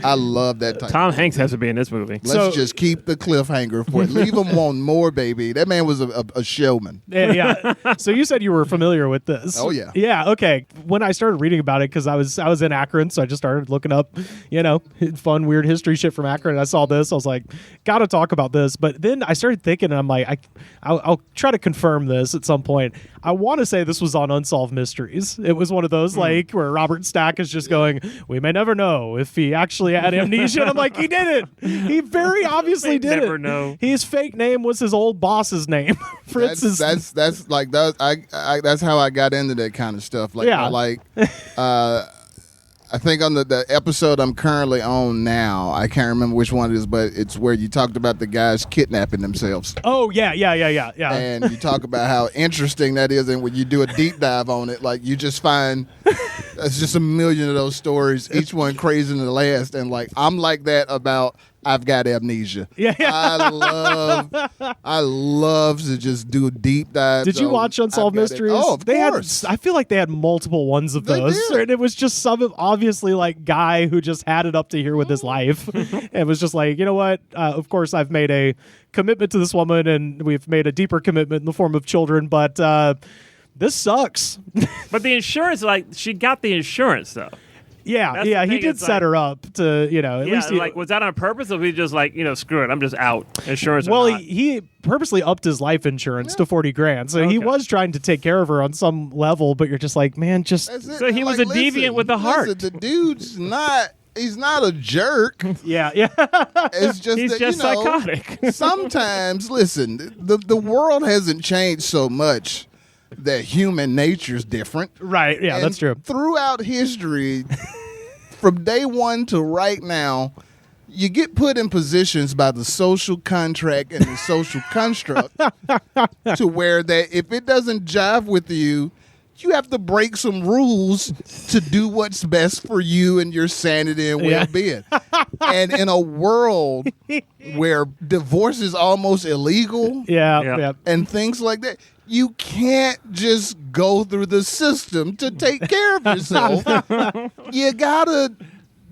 I love that type. Tom Hanks has to be in this movie. Let's just keep the cliffhanger for it. Leave him wanting more, baby. That man was a showman. Yeah. So you said you were familiar with this. Oh yeah. Yeah. Okay. When I started reading about it, because I was in Akron, so I just started looking up, fun, weird history shit from Akron. And I saw this. I was like, gotta talk about this. But then I started thinking, and I'm like, I'll try to confirm this at some point. I want to say this was on Unsolved Mysteries. It was one of those like where Robert Stack is just going, we may never know if he actually had amnesia. And I'm like, he did it. He very obviously did it. Never know. His fake name was his old boss's name. Fritz that's like that. That's how I got into that kind of stuff. Like I think on the episode I'm currently on now, I can't remember which one it is, but it's where you talked about the guys kidnapping themselves. Oh, yeah. And you talk about how interesting that is, and when you do a deep dive on it, like you just find there's just a million of those stories, each one crazier than the last, and like I'm like that about I've got amnesia. Yeah. I love to just do deep dives. Did you watch Unsolved Mysteries? Oh, of course. I feel like they had multiple ones of those. did. And it was just some obviously like guy who just had it up to here with his life. And was just like, you know what? Of course, I've made a commitment to this woman, and we've made a deeper commitment in the form of children, but this sucks. But the insurance, she got the insurance though. Yeah, he did set her up to, at least was that on purpose, or was he just screw it, I'm just out, insurance or well, not? he purposely upped his life insurance to $40,000, so he was trying to take care of her on some level, but you're just like, man, just... So he was a deviant with a heart. The dude's not... He's not a jerk. Yeah. It's just he's that, just psychotic. Sometimes, listen, the world hasn't changed so much that human nature's different. Right, yeah, and that's true. Throughout history, from day one to right now, you get put in positions by the social contract and the social construct to where that if it doesn't jive with you, you have to break some rules to do what's best for you and your sanity and well-being. And in a world where divorce is almost illegal and things like that, you can't just go through the system to take care of yourself. You gotta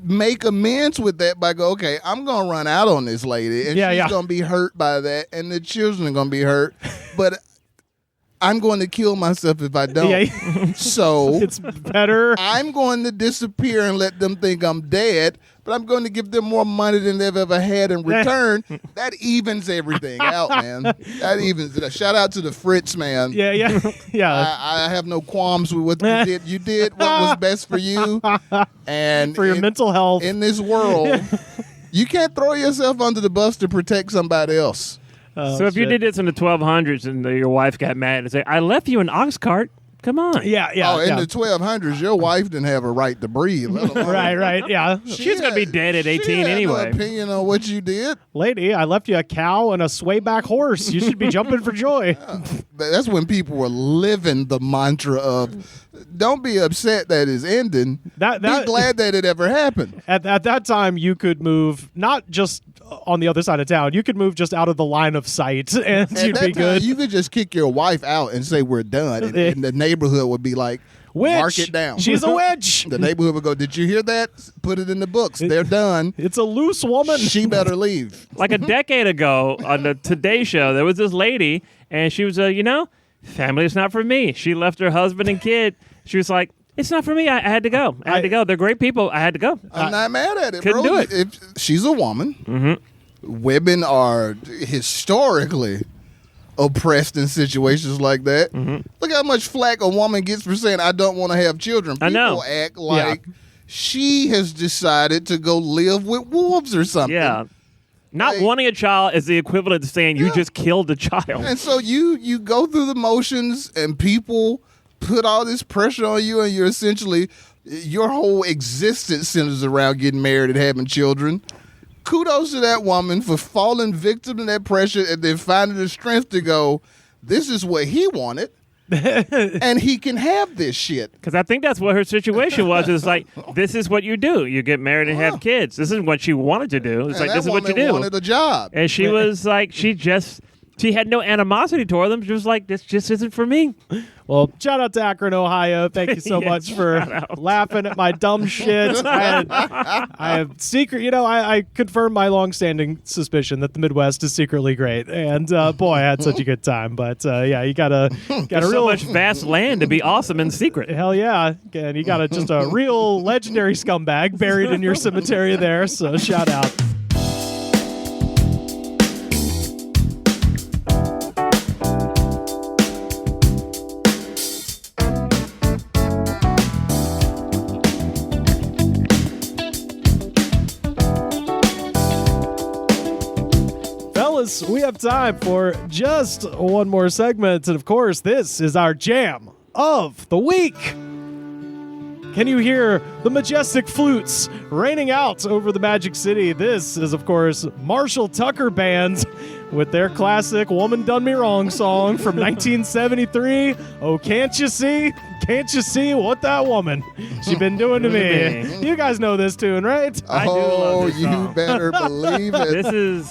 make amends with that by go, okay, I'm gonna run out on this lady, and she's gonna be hurt by that, and the children are gonna be hurt, but I'm going to kill myself if I don't. So it's better. I'm going to disappear and let them think I'm dead, but I'm going to give them more money than they've ever had in return. That evens everything out, man. That evens it. Shout out to the Fritz, man. Yeah. I have no qualms with what you did. You did what was best for you and for your mental health in this world. You can't throw yourself under the bus to protect somebody else. So if you did this in the 1200s and your wife got mad and said, "I left you an ox cart," come on. Yeah. In the 1200s, your wife didn't have a right to breathe. Right. Yeah. She's going to be dead at 18 anyway. No opinion on what you did. Lady, I left you a cow and a swayback horse. You should be jumping for joy. That's when people were living the mantra of, don't be upset that it's ending. Be glad that it ever happened. At that time, you could move not just on the other side of town. You could move just out of the line of sight, and you'd be good. You could just kick your wife out and say we're done, and the neighborhood would be like, witch. Mark it down. She's a witch. The neighborhood would go, did you hear that? Put it in the books. They're done. It's a loose woman. She better leave. Like a decade ago on the Today Show, there was this lady, and she was family is not for me. She left her husband and kid. She was like, it's not for me. I had to go. I had to go. They're great people. I had to go. I'm not mad at it, couldn't bro. do it. If she's a woman. Women are historically oppressed in situations like that. Look how much flack a woman gets for saying, I don't want to have children. People I know. act like she has decided to go live with wolves or something. Yeah. Not wanting a child is the equivalent to saying you just killed a child. And so you go through the motions and people put all this pressure on you, and you're essentially, your whole existence centers around getting married and having children. Kudos to that woman for falling victim to that pressure and then finding the strength to go, this is what he wanted, and he can have this shit. Because I think that's what her situation was. It's like, this is what you do. You get married and have kids. This is what she wanted to do. It's like, this is what you do. Wanted a job. And she was like, she had no animosity toward them. She was like, this just isn't for me. Well, shout out to Akron, Ohio. Thank you so much for laughing at my dumb shit. I have secret, I confirm my longstanding suspicion that the Midwest is secretly great. And boy, I had such a good time. But you got so much vast land to be awesome in secret. Hell yeah. And you got just a real legendary scumbag buried in your cemetery there. So shout out. We have time for just one more segment, and of course, this is our jam of the week. Can you hear the majestic flutes raining out over the Magic City? This is, of course, Marshall Tucker Band with their classic Woman Done Me Wrong song from 1973. Oh, can't you see? Can't you see what that woman she been doing to me? You guys know this tune, right? I do love this song. You better believe it. This is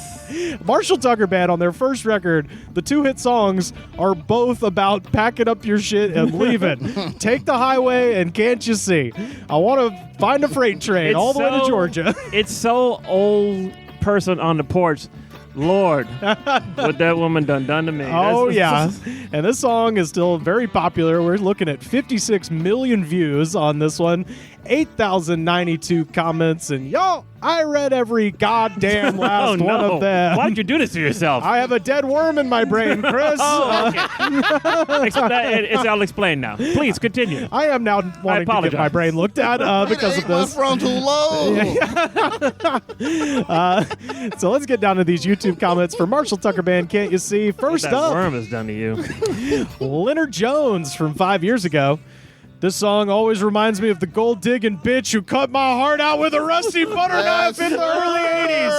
Marshall Tucker Band on their first record. The two hit songs are both about packing up your shit and leaving. Take the highway and can't you see? I want to find a freight train all the way to Georgia. It's so old person on the porch. Lord, what that woman done to me. Oh, yeah. And this song is still very popular. We're looking at 56 million views on this one, 8,092 comments, and y'all, I read every goddamn last one of them. Why'd you do this to yourself? I have a dead worm in my brain, Chris. I'll explain now. Please continue. I am now wanting to get my brain looked at because of this. My frontal lobe. So let's get down to these YouTube comments for Marshall Tucker Band. Can't you see? First what that up, worm has done to you. Leonard Jones from 5 years ago. This song always reminds me of the gold-digging bitch who cut my heart out with a rusty butter knife in the early 80s.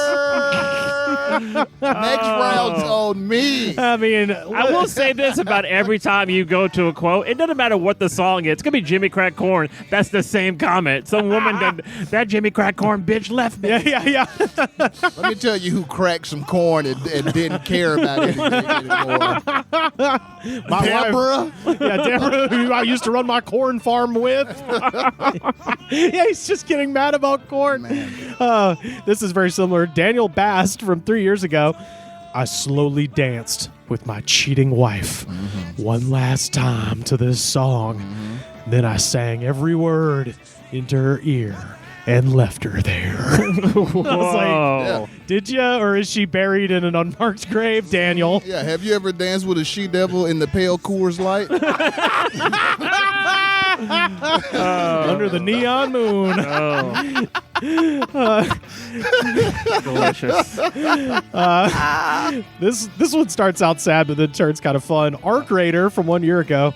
Next round's on me. I mean, I will say this about every time you go to a quote. It doesn't matter what the song is. It's going to be Jimmy Crack Corn. That's the same comment. Some woman done, that Jimmy Crack Corn bitch left me. Yeah. Let me tell you who cracked some corn and didn't care about anything anymore. Deborah? Deborah, who I used to run my corn farm with. Yeah, he's just getting mad about corn. This is very similar. Daniel Bast from 3 years ago. I slowly danced with my cheating wife one last time to this song. Then I sang every word into her ear and left her there. I was like, did you? Or is she buried in an unmarked grave, Daniel? Yeah, have you ever danced with a she-devil in the pale Coors Light? Under the neon moon. Delicious. This one starts out sad, but then turns kind of fun. Arc Raider from 1 year ago.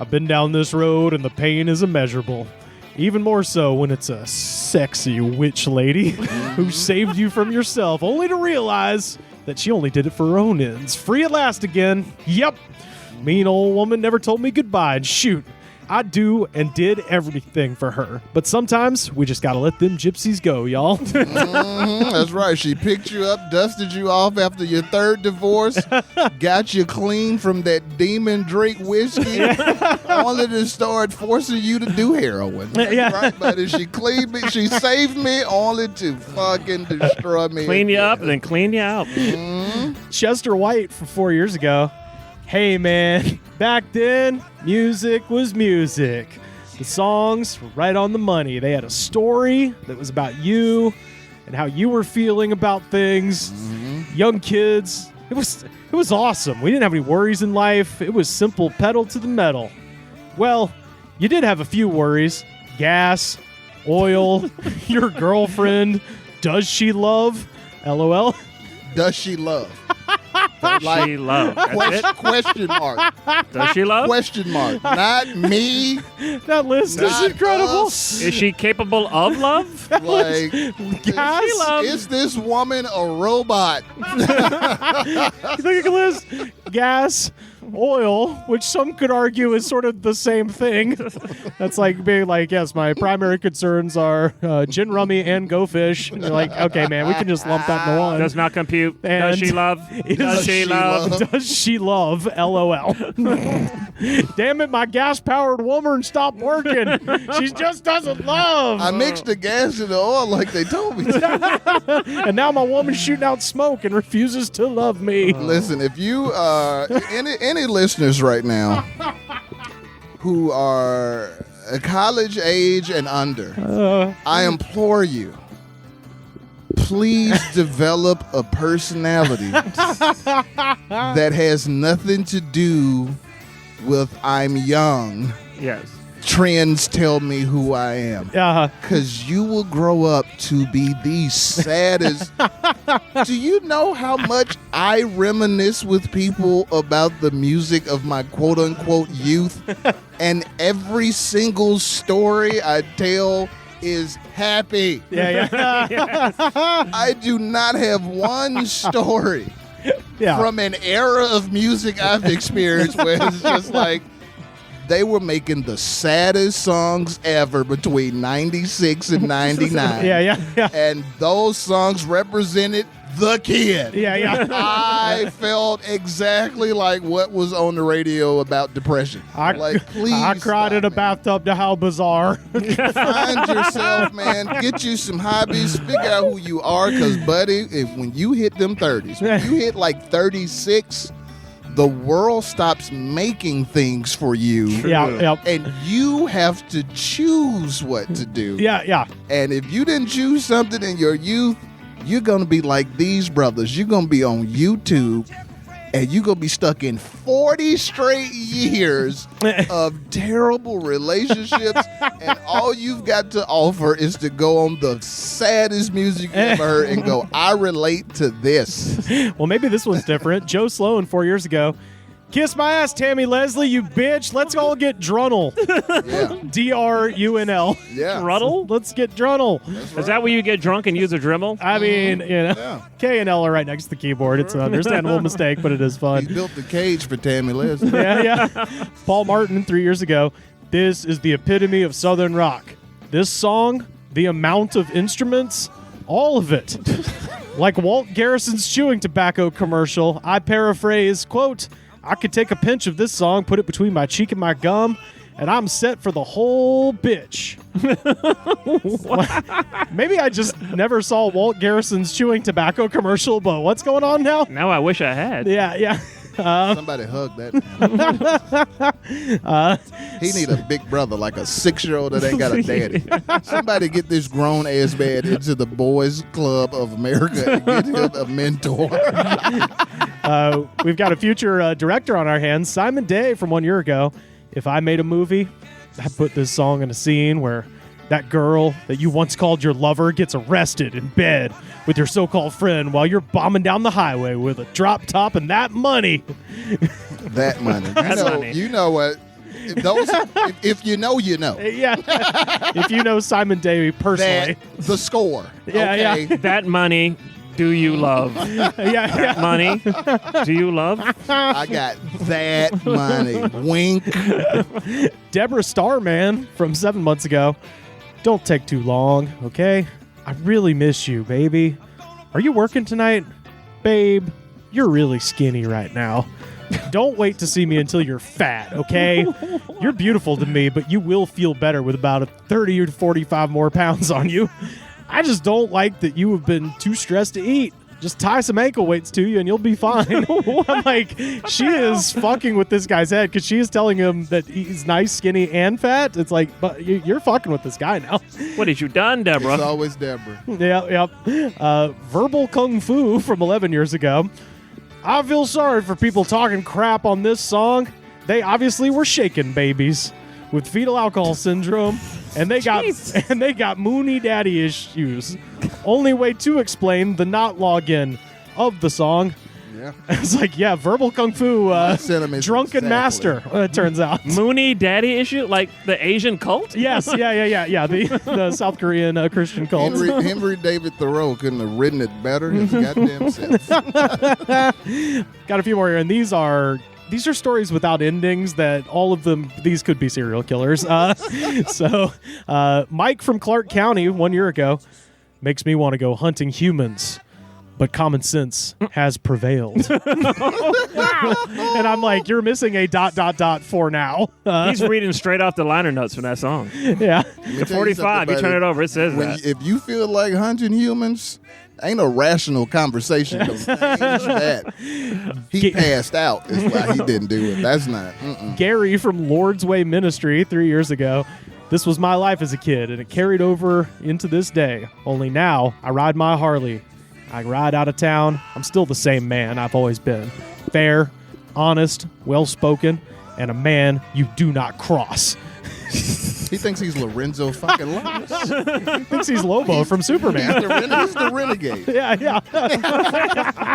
I've been down this road, and the pain is immeasurable. Even more so when it's a sexy witch lady who saved you from yourself, only to realize that she only did it for her own ends. Free at last again. Yep. Mean old woman never told me goodbye, and shoot, I do and did everything for her. But sometimes we just gotta let them gypsies go, y'all. That's right. She picked you up, dusted you off after your third divorce, got you clean from that demon drink whiskey, only to start forcing you to do heroin. Yeah. Right, buddy? She cleaned me. She saved me only to fucking destroy me. Clean you up and then clean you out. Chester White from 4 years ago. Hey, man, back then, music was music. The songs were right on the money. They had a story that was about you and how you were feeling about things. Young kids. It was awesome. We didn't have any worries in life. It was simple pedal to the metal. Well, you did have a few worries. Gas, oil, your girlfriend. Does she love? LOL. Does she love? Does she love? That's it? Question mark. Does she love? Question mark. Not me. That list is Not incredible. us. Is she capable of love? Like, Gas? is this woman a robot? You think of list? Gas, oil, which some could argue is sort of the same thing. That's like being like, yes, my primary concerns are gin rummy and go fish. And you're like, okay, man, we can just lump that into one. Does not compute. And Does she love? Does she love? Does she love? LOL. Damn it, my gas-powered woman stopped working. She just doesn't love. I mixed the gas and the oil like they told me to. And now my woman's shooting out smoke and refuses to love me. Listen, if you any listeners right now who are college age and under, I implore you, please develop a personality that has nothing to do with I'm young. Yes. Trends tell me who I am. Because you will grow up to be the saddest. Do you know how much I reminisce with people about the music of my quote-unquote youth? And every single story I tell is happy. I do not have one story from an era of music I've experienced where it's just like, they were making the saddest songs ever between 96 and 99. And those songs represented the kid. I felt exactly like what was on the radio about depression. Please I cried in a bathtub to How Bizarre. Find yourself, man. Get you some hobbies. Figure out who you are. Because, buddy, when you hit them 30s, when you hit like 36, the world stops making things for you. And you have to choose what to do. And if you didn't choose something in your youth, you're going to be like these brothers. You're going to be on YouTube, and you're going to be stuck in 40 straight years of terrible relationships, and all you've got to offer is to go on the saddest music you ever heard and go, I relate to this. Well, maybe this one's different. Joe Sloan 4 years ago. Kiss my ass, Tammy Leslie, you bitch. Let's all get Drunel. DRUNL. Drunel? Let's get Drunel. Right. Is that where you get drunk and use a Dremel? I mean, K and L are right next to the keyboard. It's an understandable mistake, but it is fun. He built the cage for Tammy Leslie. Paul Martin 3 years ago. This is the epitome of Southern rock. This song, the amount of instruments, all of it. Like Walt Garrison's chewing tobacco commercial, I paraphrase, quote, I could take a pinch of this song, put it between my cheek and my gum, and I'm set for the whole bitch. Maybe I just never saw Walt Garrison's chewing tobacco commercial, but what's going on now? Now I wish I had. Yeah. Somebody hug that man. He need a big brother, like a 6-year-old that ain't got a daddy. Somebody get this grown-ass man into the Boys Club of America and get him a mentor. We've got a future director on our hands, Simon Day from 1 year ago. If I made a movie, I'd put this song in a scene where that girl that you once called your lover gets arrested in bed with your so-called friend while you're bombing down the highway with a drop top and that money. That money. You know what? If you know, you know. Yeah. If you know Simon Day personally. The score. Yeah, okay. yeah. That money, do you love? That money, do you love? I got that money. Wink. Deborah Starman from 7 months ago. Don't take too long, okay? I really miss you, baby. Are you working tonight? Babe, you're really skinny right now. Don't wait to see me until you're fat, okay? You're beautiful to me, but you will feel better with about 30 or 45 more pounds on you. I just don't like that you have been too stressed to eat. Just tie some ankle weights to you and you'll be fine. I'm like, she is fucking with this guy's head because she is telling him that he's nice, skinny, and fat. It's like, but you're fucking with this guy now. What have you done, Deborah? It's always Deborah. Yeah. Verbal Kung Fu from 11 years ago. I feel sorry for people talking crap on this song. They obviously were shaken babies with fetal alcohol syndrome, and they got moony daddy issues. Only way to explain the not login of the song. Yeah. It's like, yeah, verbal kung fu, drunken master. It turns out Moony daddy issue, like the Asian cult. Yes, yeah. The South Korean Christian cult. Henry David Thoreau couldn't have written it better. His goddamn self. Got a few more here, and these are stories without endings that all of them, these could be serial killers. Mike from Clark County 1 year ago makes me want to go hunting humans, but common sense has prevailed. And I'm like, you're missing a ... for now. He's reading straight off the liner notes from that song. Yeah. The 45, you turn it over, it says that. If you feel like hunting humans, ain't a rational conversation gonna change that. He passed out is why he didn't do it. That's not. Gary from Lord's Way Ministry 3 years ago. This was my life as a kid, and it carried over into this day. Only now, I ride my Harley. I ride out of town. I'm still the same man I've always been. Fair, honest, well-spoken, and a man you do not cross. He thinks he's Lorenzo fucking Lamas. He thinks he's Lobo from Superman. He's the renegade. Yeah.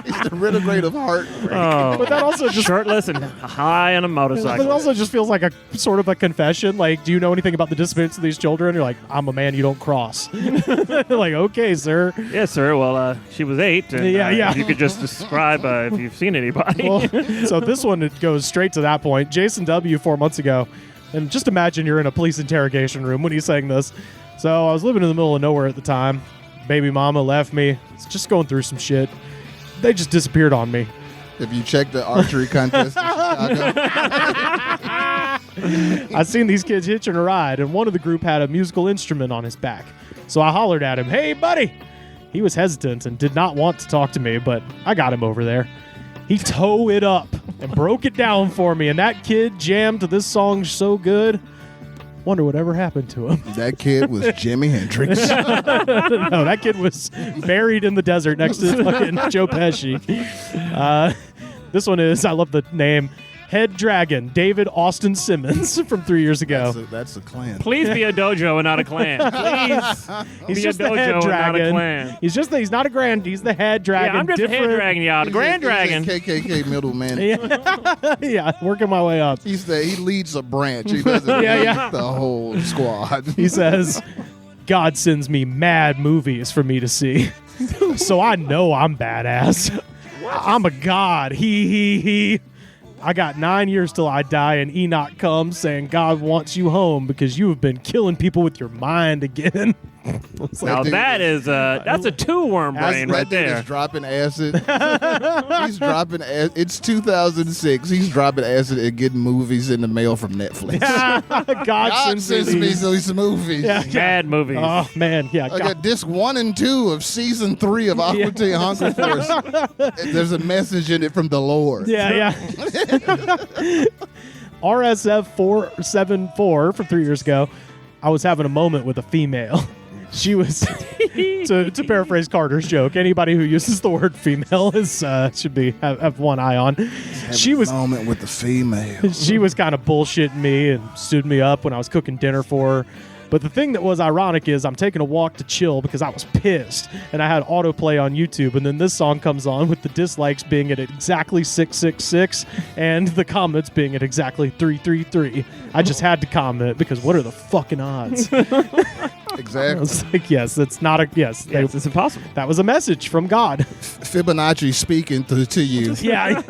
He's the renegade of heart. Oh, But that also just shirtless and high on a motorcycle. But it also just feels like a sort of a confession. Like, do you know anything about the disappearance of these children? You're like, I'm a man you don't cross. Like, okay, sir. Yes, sir. Well, she was 8. And, Yeah. If you could just describe if you've seen anybody. Well, so this one, it goes straight to that point. Jason W. 4 months ago. And just imagine you're in a police interrogation room when he's saying this. So I was living in the middle of nowhere at the time. Baby mama left me. It's just going through some shit. They just disappeared on me. If you check the archery contest in Chicago. I seen these kids hitching a ride, and one of the group had a musical instrument on his back. So I hollered at him, "Hey, buddy!" He was hesitant and did not want to talk to me, but I got him over there. He towed it up and broke it down for me, and that kid jammed to this song so good. Wonder whatever happened to him. That kid was Jimi Hendrix. No, that kid was buried in the desert next to fucking Joe Pesci. This one is, I love the name, Head Dragon, David Austin Simmons from 3 years ago. That's a clan. Please be a dojo and not a clan. Please He's be just a the dojo head and not a dragon. clan. He's not a grand. He's the head dragon. Yeah, I'm just a head dragon, y'all. The grand dragon. He's a KKK middleman. Yeah, working my way up. He leads a branch. He doesn't lead the whole squad. He says, God sends me mad movies for me to see. So I know I'm badass. I'm a god. He. I got 9 years till I die, and Enoch comes saying God wants you home because you have been killing people with your mind again. Now that's a two-worm brain right there. He's dropping acid. He's dropping acid. It's 2006. He's dropping acid and getting movies in the mail from Netflix. God sends me these movies. Bad movies. Oh, man. Yeah. I got disc 1 and 2 of season 3 of Aqua Hunger Force. There's a message in it from the Lord. Yeah. RSF 474 from 3 years ago. I was having a moment with a female. She was, to paraphrase Carter's joke, anybody who uses the word female should have one eye on. She was moment with the female. She was kind of bullshitting me and stood me up when I was cooking dinner for her. But the thing that was ironic is I'm taking a walk to chill because I was pissed, and I had autoplay on YouTube, and then this song comes on with the dislikes being at exactly 666 and the comments being at exactly 333. I just had to comment because what are the fucking odds? Exactly. I was like, yes, it's not a yes. Yes, it's impossible. That was a message from God. Fibonacci speaking to you. Yeah.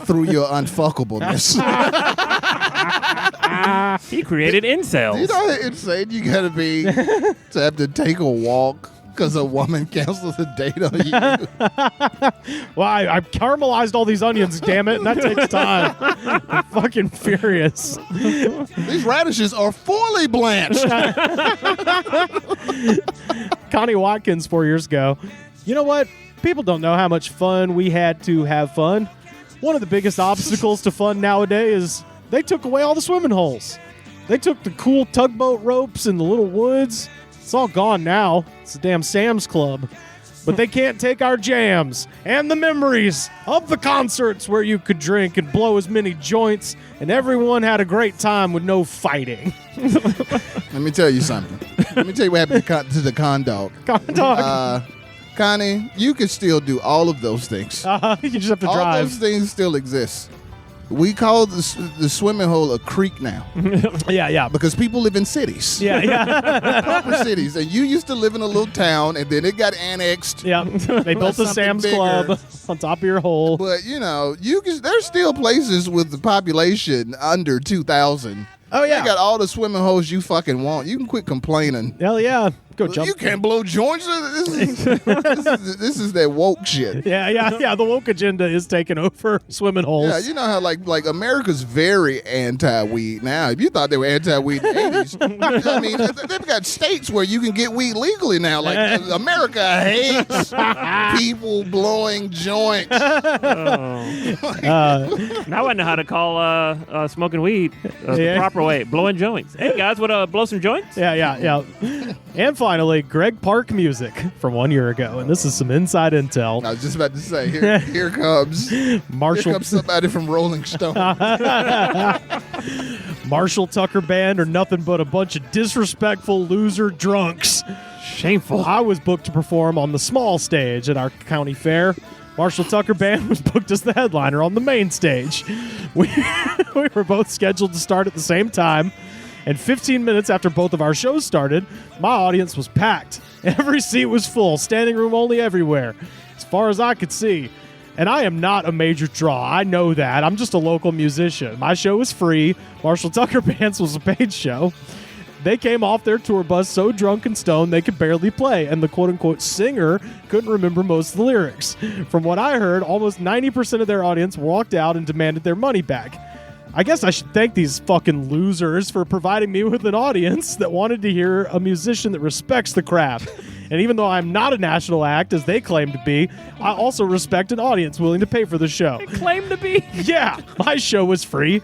Through your unfuckableness. He created incels. You know how insane you gotta be to have to take a walk because a woman cancels a date on you? Well, I caramelized all these onions, damn it, and that takes time. I'm fucking furious. These radishes are fully blanched. Connie Watkins 4 years ago. You know what? People don't know how much fun we had to have fun. One of the biggest obstacles to fun nowadays is they took away all the swimming holes. They took the cool tugboat ropes in the little woods. It's all gone now. It's a damn Sam's Club. But they can't take our jams and the memories of the concerts where you could drink and blow as many joints and everyone had a great time with no fighting. Let me tell you something. Let me tell you what happened to the con dog. Con dog. Connie, you can still do all of those things. You just have to all drive. All those things still exist. We call the swimming hole a creek now. Yeah. Because people live in cities. Yeah. Proper cities. And you used to live in a little town, and then it got annexed. Yeah. They built a Sam's Club on top of your hole. But, there's still places with the population under 2,000. Oh, yeah. You got all the swimming holes you fucking want. You can quit complaining. Hell yeah. Go jump. You can't blow joints. This is that woke shit. Yeah. The woke agenda is taking over swimming holes. Yeah, you know how like America's very anti-weed now. If you thought they were anti-weed in the 80s, I mean, they've got states where you can get weed legally now. Like America hates people blowing joints. Now I know how to call smoking weed the proper way. Blowing joints. Hey guys, want blow some joints? Yeah. And finally, Greg Park music from 1 year ago, and this is some inside intel. I was just about to say, here comes Marshall. Here comes somebody from Rolling Stone. Marshall Tucker Band are nothing but a bunch of disrespectful loser drunks. Shameful. I was booked to perform on the small stage at our county fair. Marshall Tucker Band was booked as the headliner on the main stage. We were both scheduled to start at the same time. And 15 minutes after both of our shows started, my audience was packed. Every seat was full, standing room only everywhere, as far as I could see. And I am not a major draw. I know that. I'm just a local musician. My show was free. Marshall Tucker Band's was a paid show. They came off their tour bus so drunk and stoned they could barely play, and the quote-unquote singer couldn't remember most of the lyrics. From what I heard, almost 90% of their audience walked out and demanded their money back. I guess I should thank these fucking losers for providing me with an audience that wanted to hear a musician that respects the craft. And even though I'm not a national act, as they claim to be, I also respect an audience willing to pay for the show. They claim to be? Yeah, my show was free,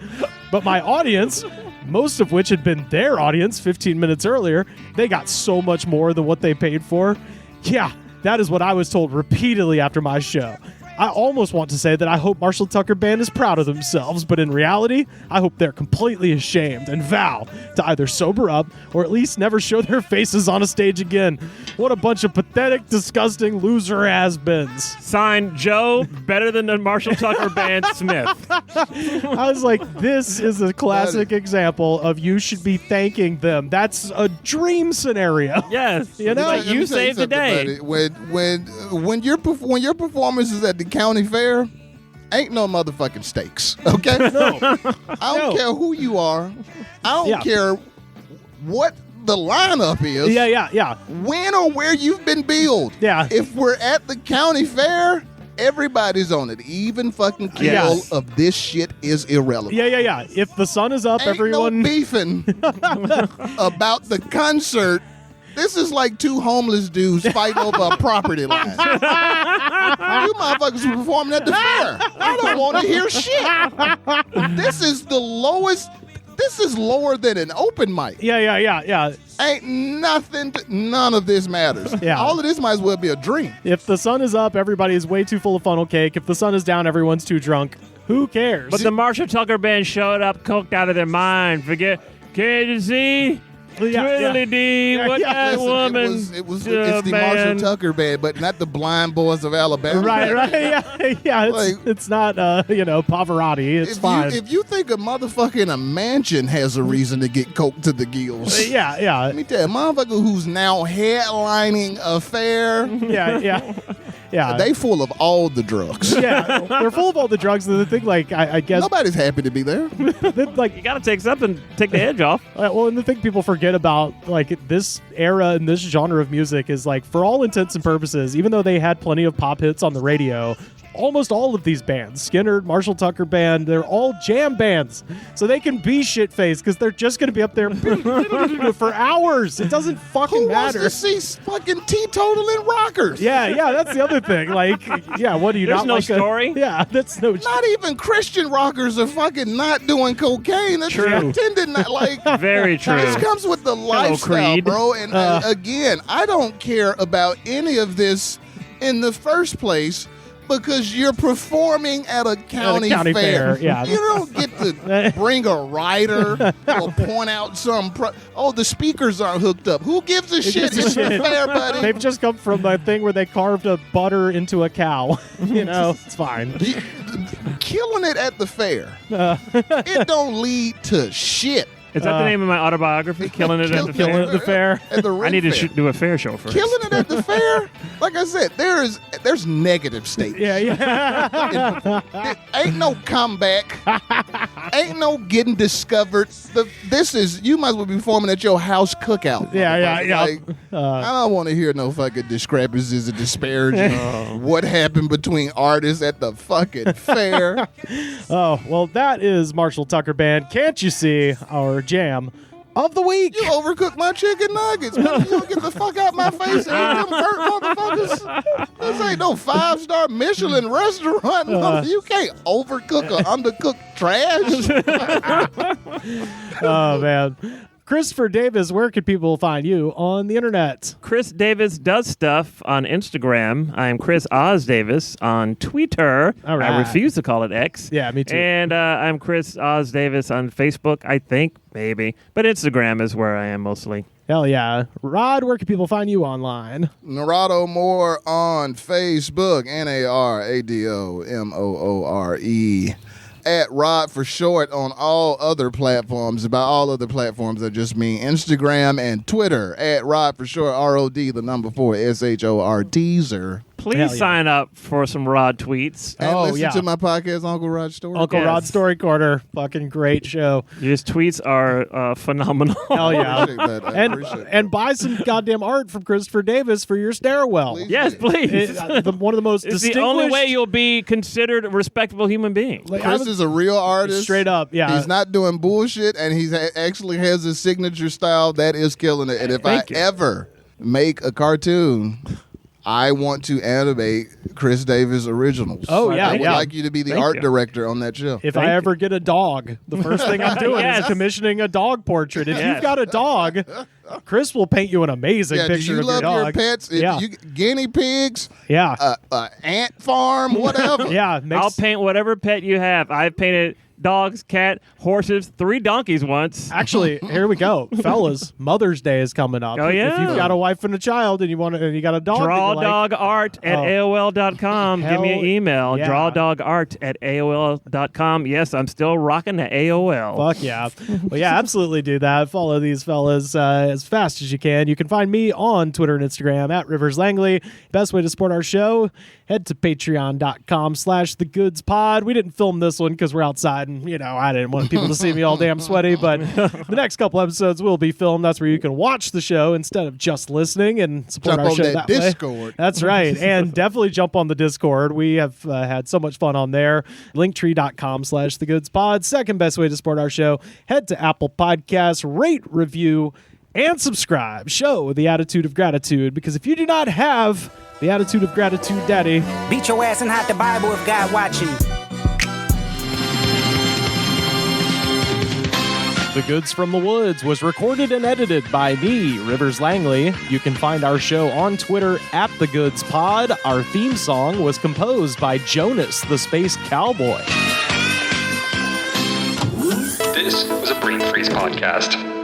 but my audience, most of which had been their audience 15 minutes earlier, they got so much more than what they paid for. Yeah, that is what I was told repeatedly after my show. I almost want to say that I hope Marshall Tucker Band is proud of themselves, but in reality, I hope they're completely ashamed and vow to either sober up or at least never show their faces on a stage again. What a bunch of pathetic, disgusting loser has-beens. Signed, Joe, better than the Marshall Tucker Band Smith. I was like, this is a classic example of you should be thanking them. That's a dream scenario. Yes. You know? You saved the day. When your performance is at the county fair, ain't no motherfucking stakes, okay? No. I don't care who you are. I don't care what what the lineup is. Yeah. When or where you've been billed. Yeah. If we're at the county fair, everybody's on it. Even fucking kill Yes. of this shit is irrelevant. Yeah. If the sun is up, Ain't everyone. no beefing about the concert. This is like two homeless dudes fighting over a property line. You motherfuckers were performing at the fair. I don't want to hear shit. This is the lowest. This is lower than an open mic. Yeah. Ain't nothing. None of this matters. Yeah. All of this might as well be a dream. If the sun is up, everybody's way too full of funnel cake. If the sun is down, everyone's too drunk. Who cares? But the Marshall Tucker Band showed up coked out of their mind. Forget, can't you see? Twiddly dee, what that Listen, woman. it's the Marshall Tucker Band, but not the Blind Boys of Alabama. Right. Yeah. It's not Pavarotti. It's fine. If you think a motherfucker in a mansion has a reason to get coked to the gills, Yeah. let me tell you, a motherfucker who's now headlining a fair, Yeah. they full of all the drugs. Yeah, they're full of all the drugs. And the thing, I guess, Nobody's happy to be there. You got to take something, take the edge off. and the thing people forget about, this era and this genre of music is, for all intents and purposes, even though they had plenty of pop hits on the radio, almost all of these bands, Skinner, Marshall Tucker Band, they're all jam bands. So they can be shit-faced because they're just going to be up there for hours. It doesn't fucking Who matter. wants to see fucking teetotaling rockers? Yeah, that's the other thing. What do you There's not no like story. That's no Not even Christian rockers are fucking not doing cocaine. That's True. pretending not Very true. This comes with the lifestyle, Creed. bro. And again, I don't care about any of this in the first place because you're performing at a county fair, yeah. You don't get to bring a rider or point out some. The speakers aren't hooked up. Who gives a shit? It's the fair, buddy. They've just come from the thing where they carved a butter into a cow. It's fine. Killing it at the fair. It don't lead to shit. Is that the name of my autobiography? Killing it at the Killing fair? it at the fair. At the I need to fair. do a fair show first. Killing it at the fair. Like I said, there's negative states. Yeah. Ain't no comeback. Ain't no getting discovered. You might as well be performing at your house cookout. Yeah. I don't want to hear no fucking discrepancies and disparaging what happened between artists at the fucking fair. Oh, well, that is Marshall Tucker Band. Can't you see our jam of the week? You overcooked my chicken nuggets. Man, you don't get the fuck out my face. Ain't them hurt motherfuckers. This ain't no 5-star Michelin restaurant. You can't overcook or undercook trash. Oh, man. Christopher Davis, where can people find you on the internet? Chris Davis does stuff on Instagram. I am Chris Oz Davis on Twitter. All right. I refuse to call it X. Yeah, me too. And I'm Chris Oz Davis on Facebook, I think, maybe. But Instagram is where I am mostly. Hell yeah. Rod, where can people find you online? Narado Moore on Facebook. NARADO At Rod for short on all other platforms. By all other platforms, I just mean Instagram and Twitter. At Rod for short, ROD, the number 4, SHOR teaser. Please sign up for some Rod tweets. And listen to my podcast, Uncle Rod Story. Uncle Rod Story Corner. Fucking great show. His tweets are phenomenal. Hell yeah. Appreciate that. And buy some goddamn art from Christopher Davis for your stairwell. Please. Yes, please. One of the most It's distinguished. the only way you'll be considered a respectable human being. Chris is a real artist. Straight up, yeah. He's not doing bullshit, and he actually has his signature style that is killing it. And if Thank you. ever make a cartoon, I want to animate Chris Davis originals. Oh, yeah, I would yeah. like you to be the Thank art you. director on that show. If Thank I you. ever get a dog, the first thing I'm doing Yes. is commissioning a dog portrait. If Yes. you've got a dog, Chris will paint you an amazing Yeah, do picture you of love your dog. your pets? If Yeah. guinea pigs, Yeah. ant farm, whatever. Yeah. I'll paint whatever pet you have. I've painted dogs, cat, horses, 3 donkeys once. Actually, here we go, fellas. Mother's Day is coming up. Oh, yeah. If you've got a wife and a child, and you got a dog, that Draw you like, dog art at Oh. AOL.com. Give me an Hell email. yeah. Drawdogart at AOL.com. Yes, I'm still rocking the AOL. Fuck yeah. Well, yeah, absolutely do that. Follow these fellas as fast as you can. You can find me on Twitter and Instagram at Rivers Langley. Best way to support our show, head to patreon.com/thegoodspod. We didn't film this one because we're outside. and I didn't want people to see me all damn sweaty, but the next couple episodes will be filmed. That's where you can watch the show instead of just listening and support our show that Discord. way. That's right. And definitely jump on the Discord. We have had so much fun on there. Linktree.com/thegoodspod. Second best way to support our show. Head to Apple Podcasts, rate, review, and subscribe. Show the attitude of gratitude, because if you do not have the attitude of gratitude, Daddy, beat your ass and hide the Bible if God watching. The Goods from the Woods was recorded and edited by me, Rivers Langley. You can find our show on Twitter @TheGoodsPod. Our theme song was composed by Jonas the Space Cowboy. This was a Brain Freeze podcast.